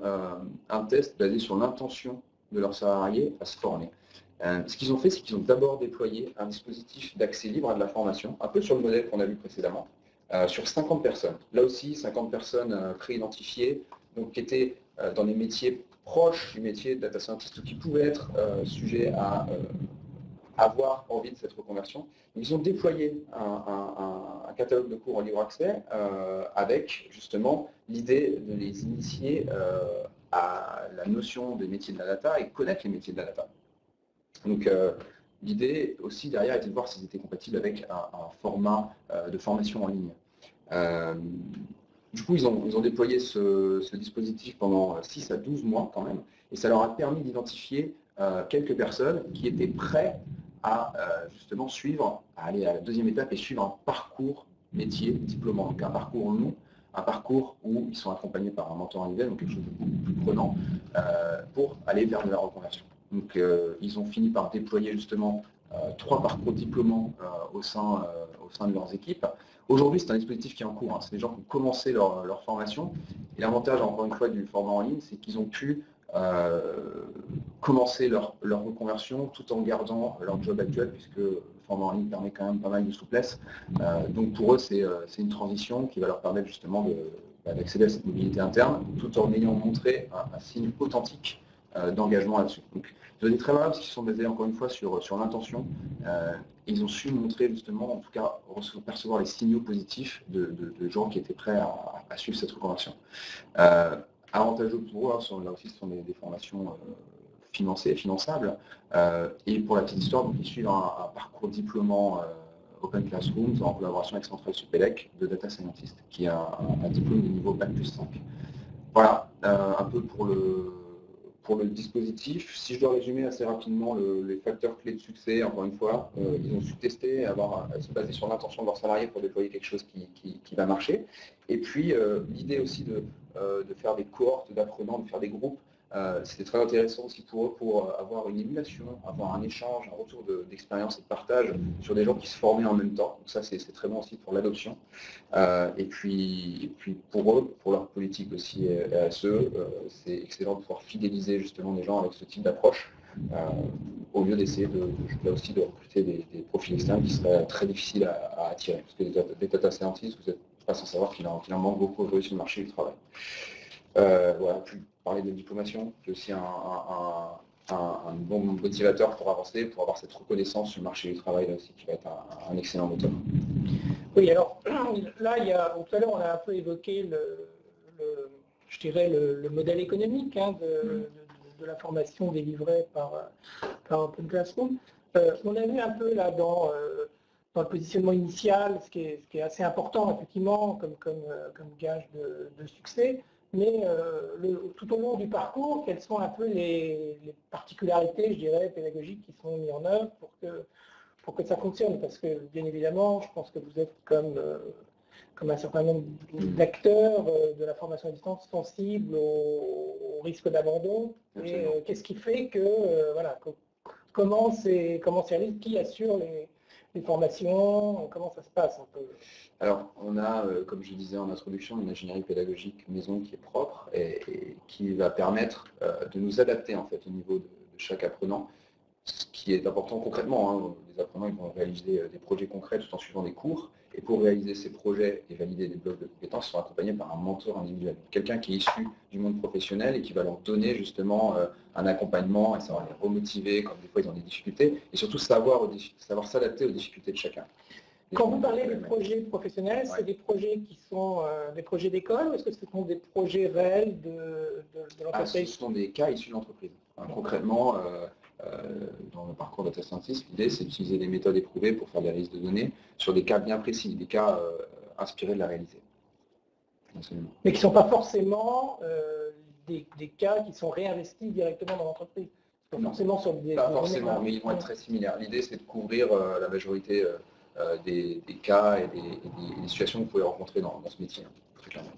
un test basé sur l'intention de leurs salariés à se former. Ce qu'ils ont fait, c'est qu'ils ont d'abord déployé un dispositif d'accès libre à de la formation, un peu sur le modèle qu'on a vu précédemment, sur 50 personnes. Là aussi, 50 personnes pré-identifiées, donc qui étaient dans des métiers proches du métier de data scientist ou qui pouvaient être sujets à avoir envie de cette reconversion. Ils ont déployé un catalogue de cours en libre accès avec justement l'idée de les initier à la notion des métiers de la data et connaître les métiers de la data. Donc l'idée aussi derrière était de voir s'ils étaient compatibles avec un format de formation en ligne. Du coup, ils ont déployé ce dispositif pendant 6 à 12 mois quand même, et ça leur a permis d'identifier quelques personnes qui étaient prêtes à justement aller à la deuxième étape et suivre un parcours métier diplômant, donc un parcours long, un parcours où ils sont accompagnés par un mentor individuel, donc quelque chose de beaucoup plus prenant, pour aller vers de la reconversion. Donc ils ont fini par déployer justement 3 parcours diplômants au sein de leurs équipes. Aujourd'hui, c'est un dispositif qui est en cours, hein. C'est des gens qui ont commencé leur formation. Et l'avantage, encore une fois, du format en ligne, c'est qu'ils ont pu commencer leur reconversion tout en gardant leur job actuel, puisque le format en ligne permet quand même pas mal de souplesse. Donc pour eux, c'est une transition qui va leur permettre justement d'accéder à cette mobilité interne, tout en ayant montré un signe authentique d'engagement là-dessus. Donc, données très valables qui sont basées encore une fois sur l'intention. Ils ont su montrer justement, en tout cas, percevoir les signaux positifs de gens qui étaient prêts à suivre cette reconversion. Avantageux pour eux, là aussi, ce sont des formations financées, finançables. Et pour la petite histoire, donc, ils suivent un parcours diplômant Open Classrooms en collaboration avec Centrale Supélec de Data Scientist, qui a un diplôme de niveau Bac+5. Voilà, un peu pour le dispositif. Si je dois résumer assez rapidement les facteurs clés de succès, encore une fois, ils ont su tester, se baser sur l'intention de leurs salariés pour déployer quelque chose qui va marcher. Et puis, l'idée aussi de faire des cohortes d'apprenants, de faire des groupes, c'était très intéressant aussi pour eux pour avoir une émulation, avoir un échange, un retour d'expérience et de partage sur des gens qui se formaient en même temps. Donc ça, c'est très bon aussi pour l'adoption. Et puis pour eux, pour leur politique aussi RSE, c'est excellent de pouvoir fidéliser justement les gens avec ce type d'approche, au lieu d'essayer là aussi de recruter des profils externes qui seraient très difficiles à attirer. Parce que des data scientists, vous n'êtes pas sans savoir qu'il en manque beaucoup aujourd'hui sur le marché du travail. Voilà, puis parler de diplomation, c'est aussi un bon motivateur pour avancer, pour avoir cette reconnaissance sur le marché du travail là aussi, qui va être un excellent moteur. Oui, alors là, tout à l'heure, on a un peu évoqué je dirais le modèle économique de la formation délivrée par Open Classroom. On a vu un peu là dans le positionnement initial, ce qui est assez important effectivement comme gage de succès. Mais tout au long du parcours, quelles sont un peu les particularités, je dirais, pédagogiques qui sont mises en œuvre pour que ça fonctionne? Parce que, bien évidemment, je pense que vous êtes comme un certain nombre d'acteurs de la formation à distance sensibles au risque d'abandon. Et qu'est-ce qui fait que, comment c'est réalisé, qui assure les formations, comment ça se passe un peu? Alors, on a, comme je disais en introduction, une ingénierie pédagogique maison qui est propre et qui va permettre de nous adapter en fait au niveau de chaque apprenant. Ce qui est important concrètement, les apprenants ils vont réaliser des projets concrets tout en suivant des cours. Et pour réaliser ces projets et valider des blocs de compétences, ils sont accompagnés par un mentor individuel. Quelqu'un qui est issu du monde professionnel et qui va leur donner justement un accompagnement et savoir les remotiver quand des fois ils ont des difficultés. Et surtout savoir s'adapter aux difficultés de chacun. Quand vous parlez des projets professionnels, c'est des projets qui sont des projets d'école ou est-ce que ce sont des projets réels de l'entreprise? Ce sont des cas issus de l'entreprise. Concrètement, dans le parcours data scientist, l'idée c'est d'utiliser des méthodes éprouvées pour faire des analyses de données sur des cas bien précis, des cas inspirés de la réalité. Absolument. Mais qui ne sont pas forcément des cas qui sont réinvestis directement dans l'entreprise. Pas forcément, mais ils vont être très similaires. L'idée c'est de couvrir la majorité des cas et des situations que vous pouvez rencontrer dans ce métier, très clairement.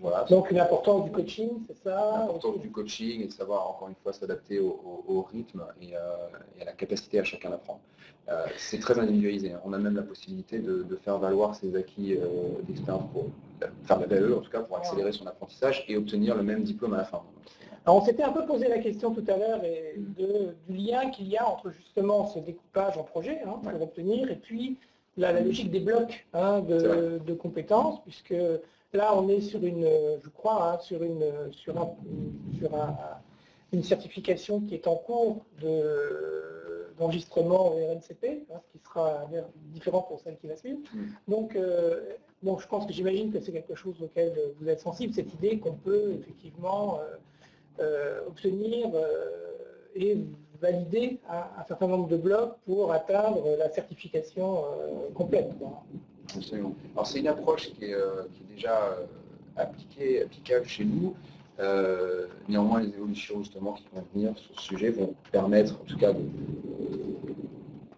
Voilà. Donc l'importance du coaching, c'est ça? L'importance du coaching et de savoir encore une fois s'adapter au rythme et à la capacité à chacun d'apprendre. C'est très individualisé. On a même la possibilité de faire valoir ses acquis d'expérience pour faire la VAE, en tout cas pour accélérer son apprentissage et obtenir le même diplôme à la fin. Alors on s'était un peu posé la question tout à l'heure du lien qu'il y a entre justement ce découpage en projet pour obtenir et puis la logique des blocs de compétences, puisque là on est sur je crois, sur une certification qui est en cours d'enregistrement au RNCP, ce qui sera différent pour celle qui va suivre. Donc, je pense que j'imagine que c'est quelque chose auquel vous êtes sensible, cette idée qu'on peut effectivement obtenir et valider un certain nombre de blocs pour atteindre la certification complète. Absolument. Alors c'est une approche qui est déjà applicable chez nous. Néanmoins, les évolutions justement qui vont venir sur ce sujet vont permettre en tout cas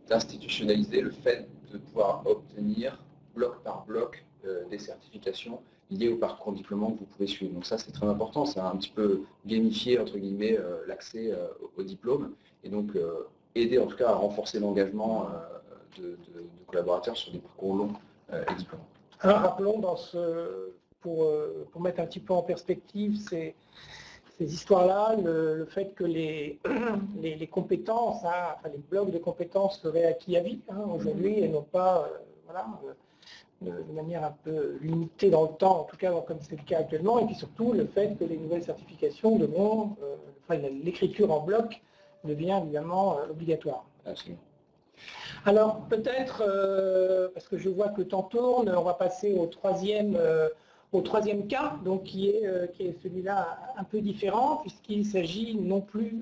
d'institutionnaliser le fait de pouvoir obtenir bloc par bloc des certifications liées au parcours diplômant que vous pouvez suivre. Donc ça c'est très important, ça a un petit peu gamifié entre guillemets l'accès au diplôme et donc aider en tout cas à renforcer l'engagement de collaborateurs sur des parcours longs et diplômants. Alors rappelons pour mettre un petit peu en perspective ces histoires-là, le fait que les compétences, les blocs de compétences seraient acquis à vie aujourd'hui et non pas de manière un peu limitée dans le temps, en tout cas comme c'est le cas actuellement, et puis surtout le fait que les nouvelles certifications devront, l'écriture en bloc devient évidemment obligatoire. Absolument. Alors peut-être, parce que je vois que le temps tourne, on va passer au troisième cas, donc qui est celui-là un peu différent, puisqu'il s'agit non plus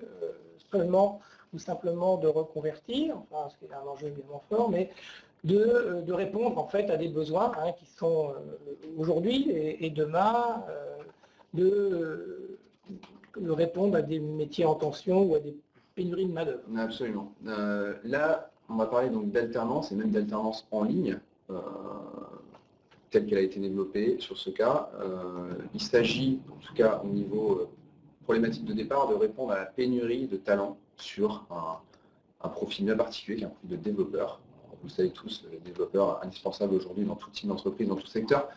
seulement ou simplement de reconvertir, enfin, ce qui est un enjeu évidemment fort, mais de répondre en fait à des besoins qui sont aujourd'hui et demain, de répondre à des métiers en tension ou à des pénuries de main-d'œuvre. Absolument. Là, on va parler donc d'alternance et même d'alternance en ligne, telle qu'elle a été développée sur ce cas. Il s'agit, en tout cas au niveau problématique de départ, de répondre à la pénurie de talents sur un profil bien particulier, qui est un profil de développeur. Vous le savez tous, les développeurs indispensables aujourd'hui dans tout type d'entreprise, dans tout secteur.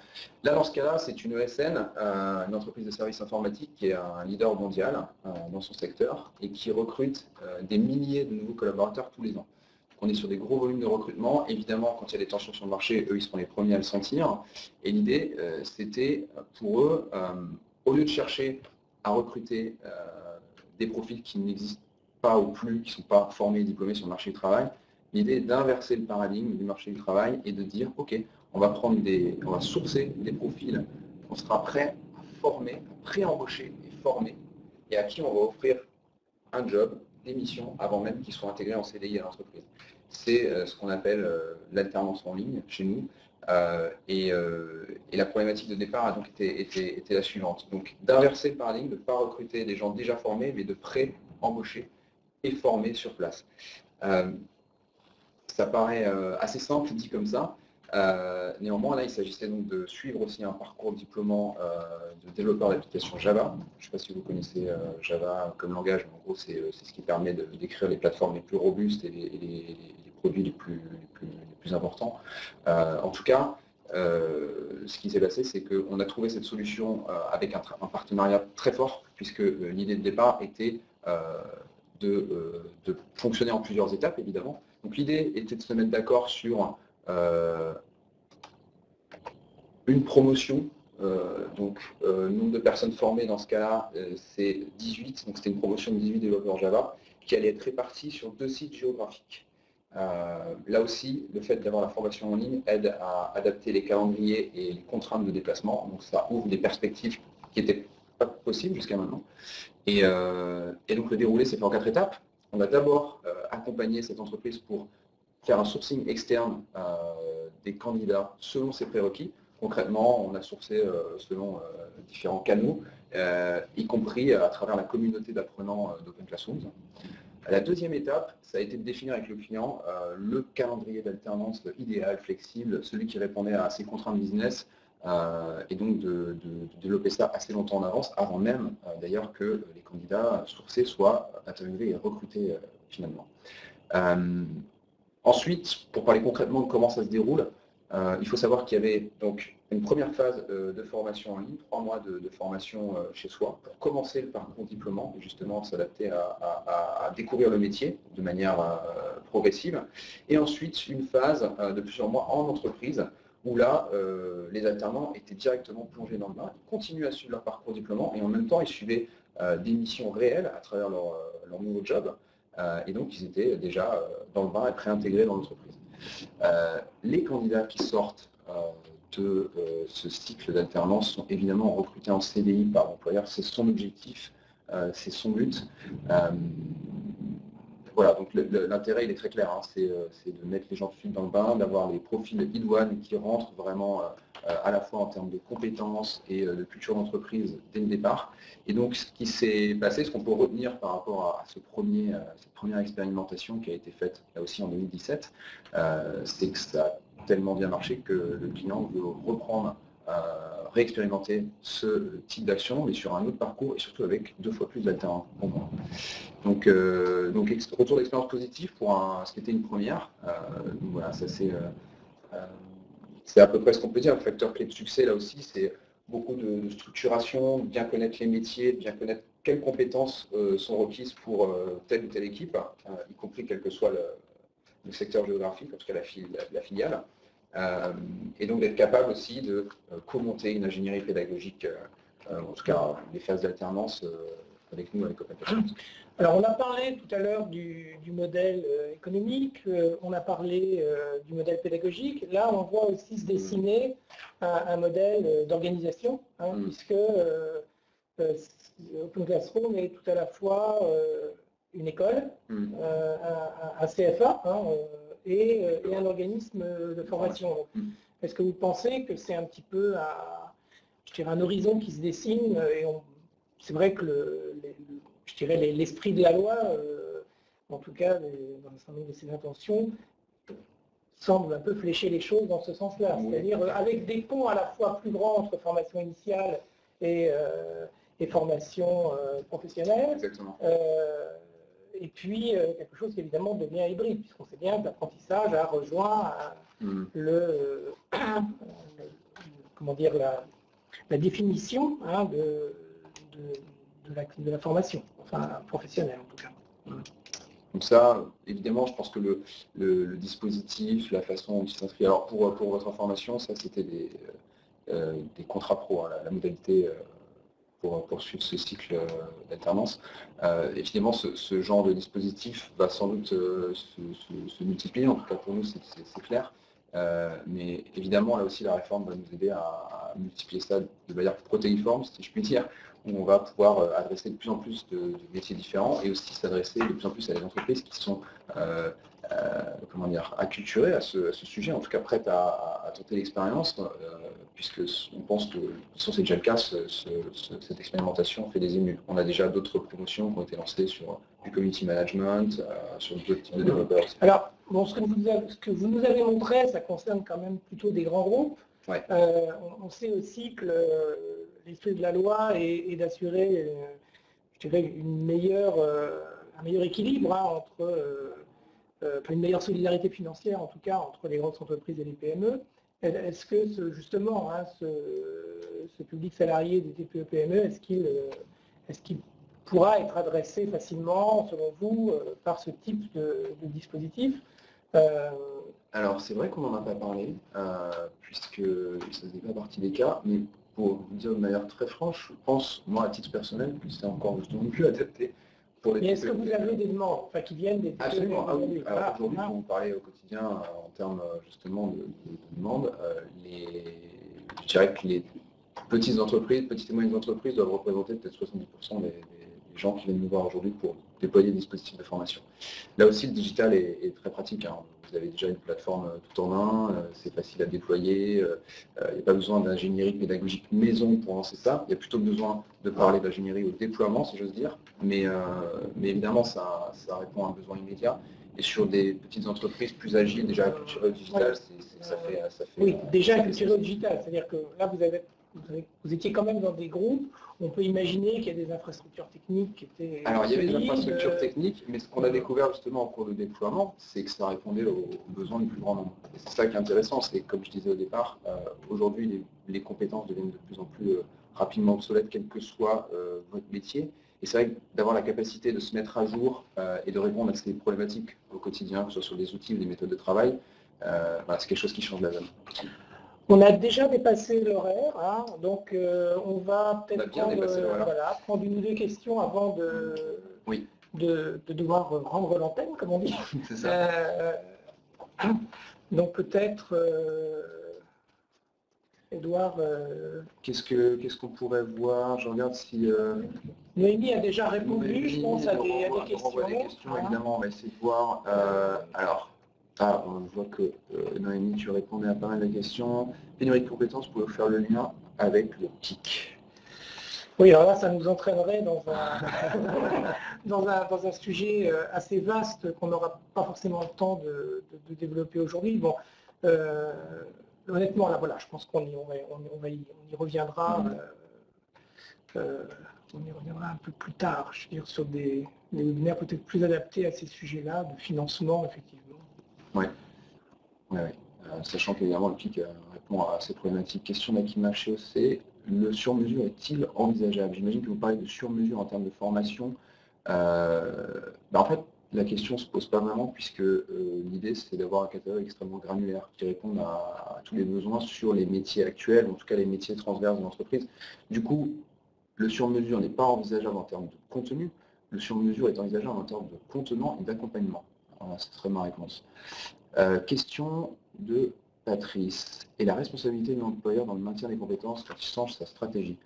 Là, dans ce cas-là, c'est une ESN, une entreprise de services informatiques qui est un leader mondial dans son secteur et qui recrute des milliers de nouveaux collaborateurs tous les ans. Donc, on est sur des gros volumes de recrutement. Évidemment, quand il y a des tensions sur le marché, eux, ils seront les premiers à le sentir. Et l'idée, c'était pour eux, au lieu de chercher à recruter des profils qui n'existent pas ou plus, qui ne sont pas formés et diplômés sur le marché du travail, l'idée est d'inverser le paradigme du marché du travail et de dire, OK, on va sourcer des profils qu'on sera prêt à former, à pré-embaucher et former, et à qui on va offrir un job, des missions, avant même qu'ils soient intégrés en CDI à l'entreprise. C'est ce qu'on appelle l'alternance en ligne chez nous. Et la problématique de départ a donc été la suivante. Donc d'inverser le paradigme, de ne pas recruter des gens déjà formés, mais de pré-embaucher et former sur place. Ça paraît assez simple dit comme ça. Néanmoins, là, il s'agissait donc de suivre aussi un parcours diplômant de développeur d'application Java. Je ne sais pas si vous connaissez Java comme langage, mais en gros, c'est ce qui permet d'écrire les plateformes les plus robustes et les produits les plus importants. En tout cas, ce qui s'est passé, c'est qu'on a trouvé cette solution avec un partenariat très fort, puisque l'idée de départ était de fonctionner en plusieurs étapes, évidemment. Donc l'idée était de se mettre d'accord sur une promotion, nombre de personnes formées dans ce cas-là, c'est 18, donc c'était une promotion de 18 développeurs Java, qui allait être répartie sur 2 sites géographiques. Là aussi, le fait d'avoir la formation en ligne aide à adapter les calendriers et les contraintes de déplacement, donc ça ouvre des perspectives qui n'étaient pas possibles jusqu'à maintenant. Et donc le déroulé s'est fait en 4 étapes. On a d'abord accompagné cette entreprise pour faire un sourcing externe des candidats selon ses prérequis. Concrètement, on a sourcé selon différents canaux, y compris à travers la communauté d'apprenants d'Open Classrooms. La deuxième étape, ça a été de définir avec le client le calendrier d'alternance idéal, flexible, celui qui répondait à ses contraintes business, et donc de développer ça assez longtemps en avance, avant même d'ailleurs que les candidats sourcés soient interviewés et recrutés finalement. Ensuite, pour parler concrètement de comment ça se déroule, il faut savoir qu'il y avait donc une première phase de formation en ligne, 3 mois de formation chez soi, pour commencer le parcours diplômant et justement s'adapter à découvrir le métier de manière progressive. Et ensuite, une phase de plusieurs mois en entreprise, où là, les alternants étaient directement plongés dans le bain, ils continuaient à suivre leur parcours diplômant et en même temps, ils suivaient des missions réelles à travers leur nouveau job. Et donc, ils étaient déjà dans le bain et préintégrés dans l'entreprise. Les candidats qui sortent de ce cycle d'alternance sont évidemment recrutés en CDI par l'employeur. C'est son objectif, c'est son but. Voilà, donc l'intérêt il est très clair, hein, c'est de mettre les gens tout de suite dans le bain, d'avoir les profils idoines qui rentrent vraiment à la fois en termes de compétences et de culture d'entreprise dès le départ. Et donc ce qui s'est passé, ce qu'on peut retenir par rapport à cette première expérimentation qui a été faite là aussi en 2017, c'est que ça a tellement bien marché que le client veut reprendre, réexpérimenter ce type d'action, mais sur un autre parcours et surtout avec 2 fois plus d'alternants. Donc retour d'expérience positive pour ce qui était une première. Donc voilà, ça c'est à peu près ce qu'on peut dire. Le facteur clé de succès là aussi, c'est beaucoup de structuration, bien connaître les métiers, bien connaître quelles compétences sont requises pour telle ou telle équipe, y compris quel que soit le secteur géographique, en tout cas la filiale. Et donc d'être capable aussi de commenter une ingénierie pédagogique, en tout cas les phases d'alternance avec nous, avec Open Classroom. Alors on a parlé tout à l'heure du modèle économique, on a parlé du modèle pédagogique. Là on voit aussi se dessiner un modèle d'organisation, puisque Open Classroom est tout à la fois une école, un CFA et un organisme de formation. Est-ce que vous pensez que c'est un petit peu un horizon qui se dessine et c'est vrai que l'esprit de la loi, en tout cas dans un certain nombre de ses intentions, semble un peu flécher les choses dans ce sens-là, c'est-à-dire avec des ponts à la fois plus grands entre formation initiale et formation professionnelle. Exactement. Et puis quelque chose qui évidemment devient hybride, puisqu'on sait bien que l'apprentissage a rejoint la définition de la formation, enfin professionnelle en tout cas. Donc ça, évidemment, je pense que le dispositif, la façon dont il s'inscrit, alors pour votre information, ça c'était des contrats pro, la modalité pour poursuivre ce cycle d'alternance. Évidemment, ce genre de dispositif va sans doute se multiplier, en tout cas pour nous c'est clair. Mais évidemment, là aussi, la réforme va nous aider à multiplier ça de manière protéiforme, si je puis dire, où on va pouvoir adresser de plus en plus de métiers différents et aussi s'adresser de plus en plus à des entreprises qui sont acculturées à ce sujet, en tout cas prêtes à tenter l'expérience, puisque on pense que c'est déjà le cas, cette expérimentation fait des émules. On a déjà d'autres promotions qui ont été lancées sur du community management, sur d'autres types de développeurs. Alors, bon, ce que vous nous avez montré, ça concerne quand même plutôt des grands groupes. Ouais. On sait aussi que l'esprit de la loi est d'assurer, un meilleur équilibre entre une meilleure solidarité financière, en tout cas, entre les grandes entreprises et les PME. Est-ce que justement, ce public salarié des TPE-PME, est-ce qu'il pourra être adressé facilement, selon vous, par ce type de dispositif? Alors, c'est vrai qu'on n'en a pas parlé, puisque ça ne faisait pas partie des cas, mais pour vous dire de manière très franche, je pense, moi, à titre personnel, que c'est encore justement plus adapté pour les TPE. Mais est-ce que vous avez des demandes, qui viennent des TPE? Absolument. Ah oui. Alors aujourd'hui, quand vous parlez au quotidien en termes justement de demandes, je dirais que les petites entreprises, petites et moyennes entreprises doivent représenter peut-être 70% des gens qui viennent nous voir aujourd'hui pour déployer des dispositifs de formation. Là aussi, le digital est très pratique. Vous avez déjà une plateforme tout en un, c'est facile à déployer, il n'y a pas besoin d'ingénierie pédagogique maison pour lancer ça, il y a plutôt besoin de parler d'ingénierie au déploiement, si j'ose dire, mais évidemment, ça répond à un besoin immédiat. Et sur des petites entreprises plus agiles, déjà acculturées au digital, ça fait... Oui, déjà acculturées au digital, c'est-à-dire que là, vous étiez quand même dans des groupes, on peut imaginer qu'il y a des infrastructures techniques qui étaient... Alors il y avait des infrastructures techniques, mais ce qu'on a découvert justement au cours de déploiement, c'est que ça répondait aux besoins du plus grand nombre. Et c'est ça qui est intéressant, c'est comme je disais au départ, aujourd'hui les compétences deviennent de plus en plus rapidement obsolètes, quel que soit votre métier. Et c'est vrai que d'avoir la capacité de se mettre à jour et de répondre à ces problématiques au quotidien, que ce soit sur des outils ou des méthodes de travail, c'est quelque chose qui change la donne. On a déjà dépassé l'horaire, donc on va peut-être prendre une ou deux questions avant de devoir rendre l'antenne, comme on dit. C'est ça. Donc peut-être, Edouard... Qu'est-ce qu'on pourrait voir? Je regarde si... Noémie a déjà répondu, je pense, à des questions. Évidemment, on va essayer de voir. On voit que Noémie, tu répondais à pas mal de questions. Pénurie de compétences, pouvez-vous faire le lien avec le TIC? Oui, alors là, ça nous entraînerait dans un sujet assez vaste qu'on n'aura pas forcément le temps de développer aujourd'hui. Bon, honnêtement, là, voilà, je pense qu'on y reviendra. On y reviendra un peu plus tard, je veux dire, sur des webinaires peut-être plus adaptés à ces sujets-là, de financement, effectivement. Oui. Sachant qu'évidemment, le PIC répond à ces problématiques. Question d'Akim HEC, le sur-mesure est-il envisageable? J'imagine que vous parlez de sur-mesure en termes de formation. En fait, la question ne se pose pas vraiment puisque l'idée c'est d'avoir un catalogue extrêmement granulaire qui réponde à tous les besoins sur les métiers actuels, en tout cas les métiers transverses de l'entreprise. Du coup, le sur-mesure n'est pas envisageable en termes de contenu, le sur-mesure est envisageable en termes de contenant et d'accompagnement. Voilà, ce serait ma réponse. Question de Patrice. Et la responsabilité de l'employeur dans le maintien des compétences quand il change sa stratégie.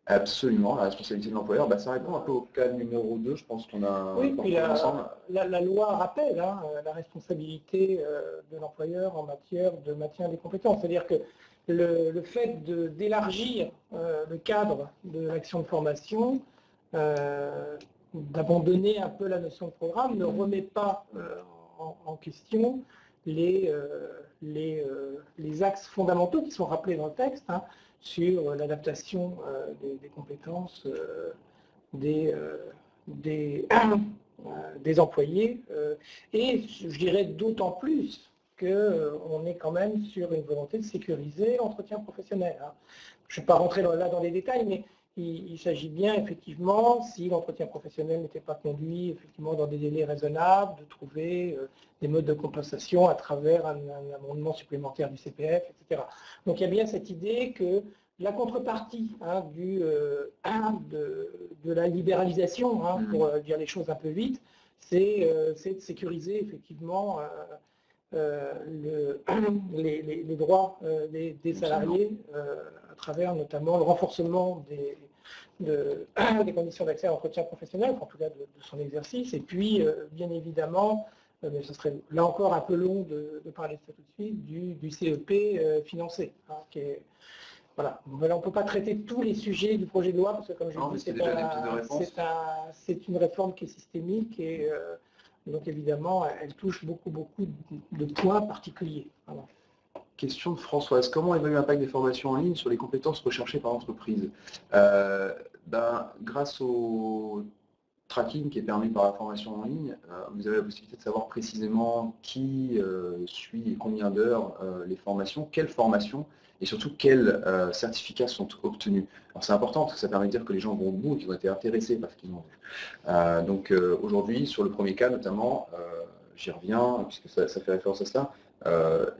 Absolument, la responsabilité de l'employeur, ça répond un peu au cas numéro 2, je pense qu'on a Oui, puis ensemble. La loi rappelle la responsabilité de l'employeur en matière de maintien des compétences. C'est-à-dire que le fait d'élargir le cadre de l'action de formation, d'abandonner un peu la notion de programme, ne remet pas en question les axes fondamentaux qui sont rappelés dans le texte, sur l'adaptation des compétences des employés. Et je dirais d'autant plus qu'on est quand même sur une volonté de sécuriser l'entretien professionnel. Je ne vais pas rentrer là dans les détails, mais il s'agit bien effectivement, si l'entretien professionnel n'était pas conduit effectivement dans des délais raisonnables, de trouver des modes de compensation à travers un amendement supplémentaire du CPF, etc. Donc il y a bien cette idée que la contrepartie de la libéralisation, pour dire les choses un peu vite, c'est de sécuriser effectivement les droits des salariés à travers notamment le renforcement des conditions d'accès à l'entretien professionnel, en tout cas de son exercice, et puis bien évidemment, mais ce serait là encore un peu long de parler de ça tout de suite, du CEP financé, qui est... Voilà. On ne peut pas traiter tous les sujets du projet de loi, parce que comme je dis, c'est une réforme qui est systémique et donc évidemment, elle touche beaucoup de points particuliers. Voilà. Question de Françoise. Comment évalue l'impact des formations en ligne sur les compétences recherchées par l'entreprise? Grâce au tracking qui est permis par la formation en ligne, vous avez la possibilité de savoir précisément qui suit et combien d'heures les formations, quelles formations et surtout quels certificats sont obtenus. Alors c'est important parce que ça permet de dire que les gens vont au bout et qu'ils ont été intéressés par ce qu'ils ont vu. Donc aujourd'hui, sur le premier cas notamment, j'y reviens puisque ça fait référence à ça,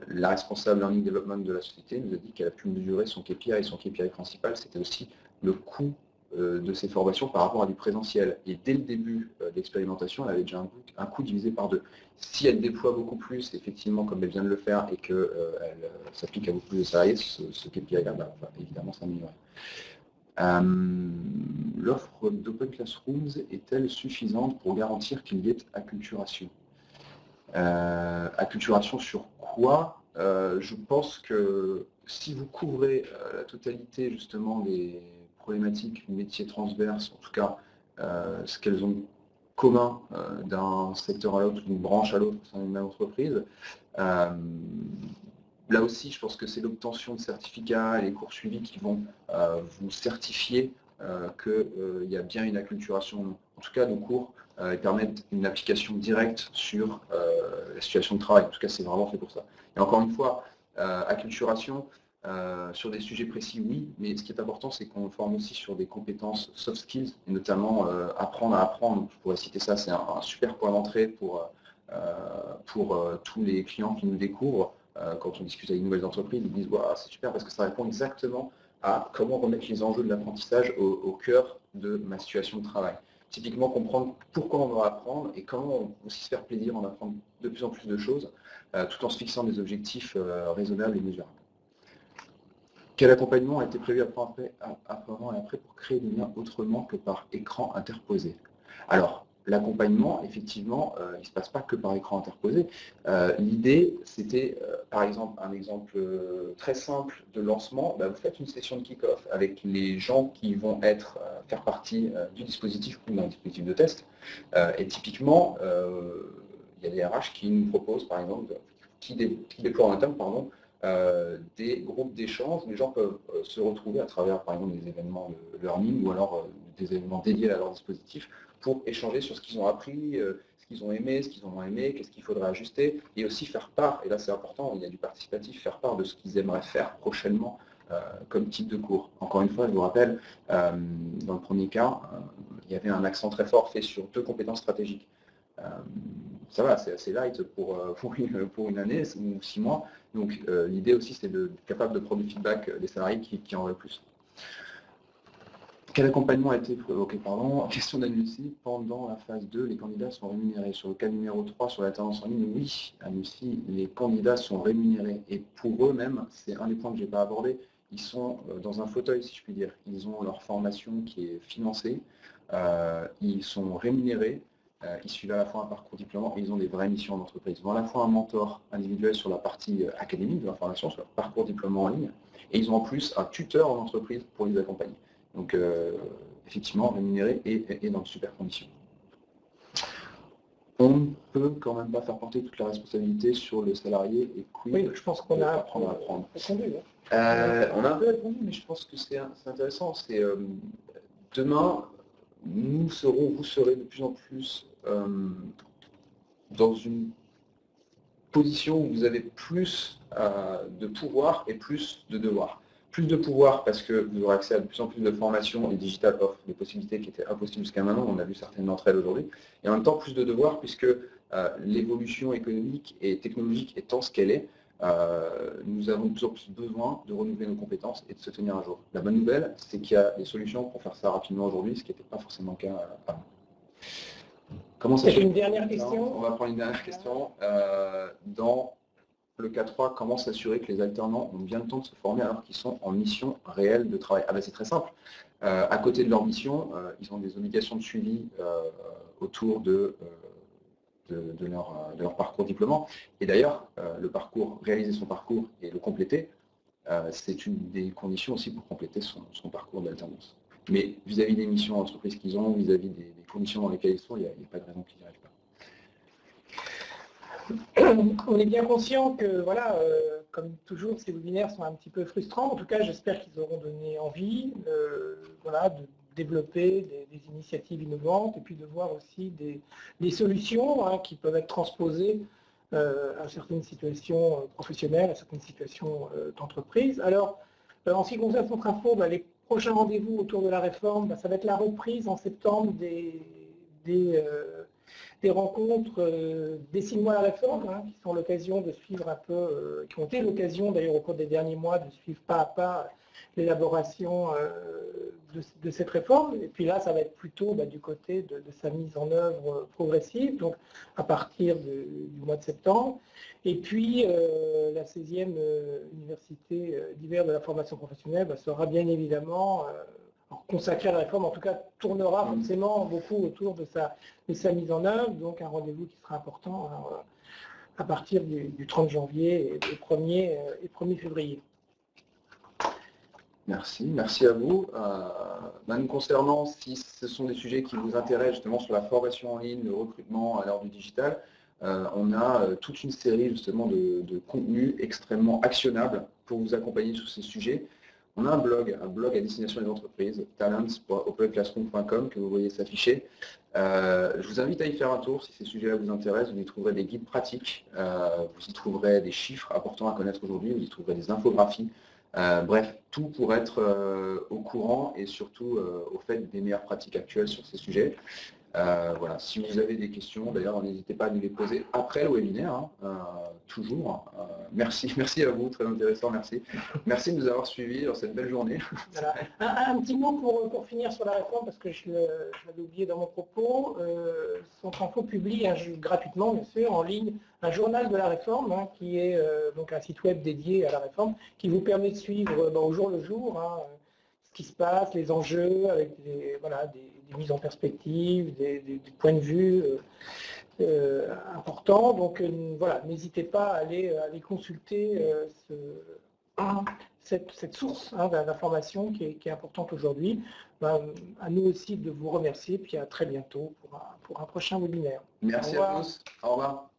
la responsable Learning Development de la société nous a dit qu'elle a pu mesurer son KPI et son KPI principal, c'était aussi le coût de ces formations par rapport à du présentiel. Et dès le début de l'expérimentation, elle avait déjà un coût divisé par 2. Si elle déploie beaucoup plus, effectivement, comme elle vient de le faire, et qu'elle s'applique à beaucoup plus de salariés, ce KPI-là va évidemment s'améliorer. L'offre d'Open Classrooms est-elle suffisante pour garantir qu'il y ait acculturation? Acculturation sur quoi? Je pense que si vous couvrez la totalité justement des problématiques métiers transverses, en tout cas ce qu'elles ont commun d'un secteur à l'autre, d'une branche à l'autre au sein d'une même entreprise, là aussi je pense que c'est l'obtention de certificats et les cours suivis qui vont vous certifier qu'il y a bien une acculturation. En tout cas, nos cours permettent une application directe sur la situation de travail. En tout cas, c'est vraiment fait pour ça. Et encore une fois, acculturation, sur des sujets précis, oui, mais ce qui est important, c'est qu'on forme aussi sur des compétences soft skills, et notamment apprendre à apprendre. Je pourrais citer ça, c'est un super point d'entrée pour tous les clients qui nous découvrent. Quand on discute avec de nouvelles entreprises, ils disent wow, c'est super parce que ça répond exactement à comment remettre les enjeux de l'apprentissage au cœur de ma situation de travail. Typiquement, comprendre pourquoi on doit apprendre et comment aussi se faire plaisir en apprendre de plus en plus de choses, tout en se fixant des objectifs raisonnables et mesurables. Quel accompagnement a été prévu avant et après pour créer des liens autrement que par écran interposé? Alors, l'accompagnement, effectivement, il ne se passe pas que par écran interposé. L'idée, c'était, par exemple, un exemple très simple de lancement, vous faites une session de kick-off avec les gens qui vont faire partie du dispositif ou d'un dispositif de test. Et typiquement, il y a des RH qui nous proposent, par exemple, qui déploient en interne, pardon, des groupes d'échange. Les gens peuvent se retrouver à travers, par exemple, des événements de learning ou alors des événements dédiés à leur dispositif pour échanger sur ce qu'ils ont appris, ce qu'ils ont aimé, ce qu'ils ont moins aimé, qu'est-ce qu'il faudrait ajuster, et aussi faire part, et là c'est important, il y a du participatif, faire part de ce qu'ils aimeraient faire prochainement comme type de cours. Encore une fois, je vous rappelle, dans le premier cas, il il y avait un accent très fort fait sur 2 compétences stratégiques. Ça va, c'est assez light pour une année ou 6 mois. Donc l'idée aussi, c'est d'être capable de prendre du feedback des salariés qui en veulent plus. Quel accompagnement a été évoqué? Question d'Anussi. Pendant la phase 2, les candidats sont rémunérés. Sur le cas numéro 3, sur l'alternance en ligne, oui, Anussi, les candidats sont rémunérés. Et pour eux-mêmes, c'est un des points que je n'ai pas abordé, ils sont dans un fauteuil, si je puis dire. Ils ont leur formation qui est financée, ils sont rémunérés, ils suivent à la fois un parcours diplômant et ils ont des vraies missions en entreprise. Ils ont à la fois un mentor individuel sur la partie académique de leur formation, sur leur parcours diplômant en ligne, et ils ont en plus un tuteur en entreprise pour les accompagner. Donc, effectivement, rémunéré et dans de super conditions. On ne peut quand même pas faire porter toute la responsabilité sur le salarié et oui, je pense qu'on a apprendre à apprendre. Répondu, on a un peu répondu, mais je pense que c'est intéressant. C'est demain, vous serez de plus en plus dans une position où vous avez plus de pouvoir et plus de devoirs. Plus de pouvoir parce que vous aurez accès à de plus en plus de formations et digital offre des possibilités qui étaient impossibles jusqu'à maintenant, on a vu certaines d'entre elles aujourd'hui, et en même temps plus de devoirs puisque l'évolution économique et technologique étant ce qu'elle est, nous avons de plus en plus besoin de renouveler nos compétences et de se tenir à jour. La bonne nouvelle, c'est qu'il y a des solutions pour faire ça rapidement aujourd'hui, ce qui n'était pas forcément le cas avant. Comment ça se fait ? Une dernière question. On va prendre une dernière question. Dans le cas 3, comment s'assurer que les alternants ont bien le temps de se former alors qu'ils sont en mission réelle de travail? Ah ben c'est très simple. À côté de leur mission, ils ont des obligations de suivi autour de leur parcours diplômant. Et d'ailleurs, réaliser son parcours et le compléter, c'est une des conditions aussi pour compléter son parcours d'alternance. Mais vis-à-vis des missions d'entreprise qu'ils ont, vis-à-vis des conditions dans lesquelles ils sont, il n'y a pas de raison qu'ils n'y arrivent pas. On est bien conscient que, voilà, comme toujours, ces webinaires sont un petit peu frustrants. En tout cas, j'espère qu'ils auront donné envie voilà, de développer des initiatives innovantes et puis de voir aussi des solutions qui peuvent être transposées à certaines situations professionnelles, à certaines situations d'entreprise. Alors, en ce qui concerne Centre Info, les prochains rendez-vous autour de la réforme, ça va être la reprise en septembre des rencontres Dessine-moi la réforme, qui sont l'occasion de suivre un peu, qui ont été l'occasion d'ailleurs au cours des derniers mois de suivre pas à pas l'élaboration de cette réforme. Et puis là, ça va être plutôt du côté de sa mise en œuvre progressive, donc à partir du mois de septembre. Et puis la 16e université d'hiver de la formation professionnelle sera bien évidemment consacrée à la réforme, en tout cas tournera forcément beaucoup autour de sa mise en œuvre, donc un rendez-vous qui sera important à partir du 30 janvier et 1er février. Merci à vous. Nous concernant, si ce sont des sujets qui vous intéressent justement sur la formation en ligne, le recrutement à l'heure du digital, on a toute une série justement de contenus extrêmement actionnables pour vous accompagner sur ces sujets. On a un blog à destination des entreprises, talents.openclassroom.com, que vous voyez s'afficher. Je vous invite à y faire un tour si ces sujets-là vous intéressent. Vous y trouverez des guides pratiques, vous y trouverez des chiffres importants à connaître aujourd'hui, vous y trouverez des infographies. Bref, tout pour être au courant et surtout au fait des meilleures pratiques actuelles sur ces sujets. Voilà. Si vous avez des questions, d'ailleurs, n'hésitez pas à nous les poser après le webinaire, toujours. Merci à vous, très intéressant, merci. Merci de nous avoir suivis dans cette belle journée. Voilà. Un petit mot pour finir sur la réforme, parce que je l'avais oublié dans mon propos. Centre Info publie gratuitement, bien sûr, en ligne, un journal de la réforme, qui est donc un site web dédié à la réforme, qui vous permet de suivre au jour le jour ce qui se passe, les enjeux, avec des mises en perspective, des points de vue importants. Donc voilà, n'hésitez pas à aller consulter cette source d'information qui est importante aujourd'hui. À nous aussi de vous remercier, puis à très bientôt pour un prochain webinaire. Merci à tous. Au revoir.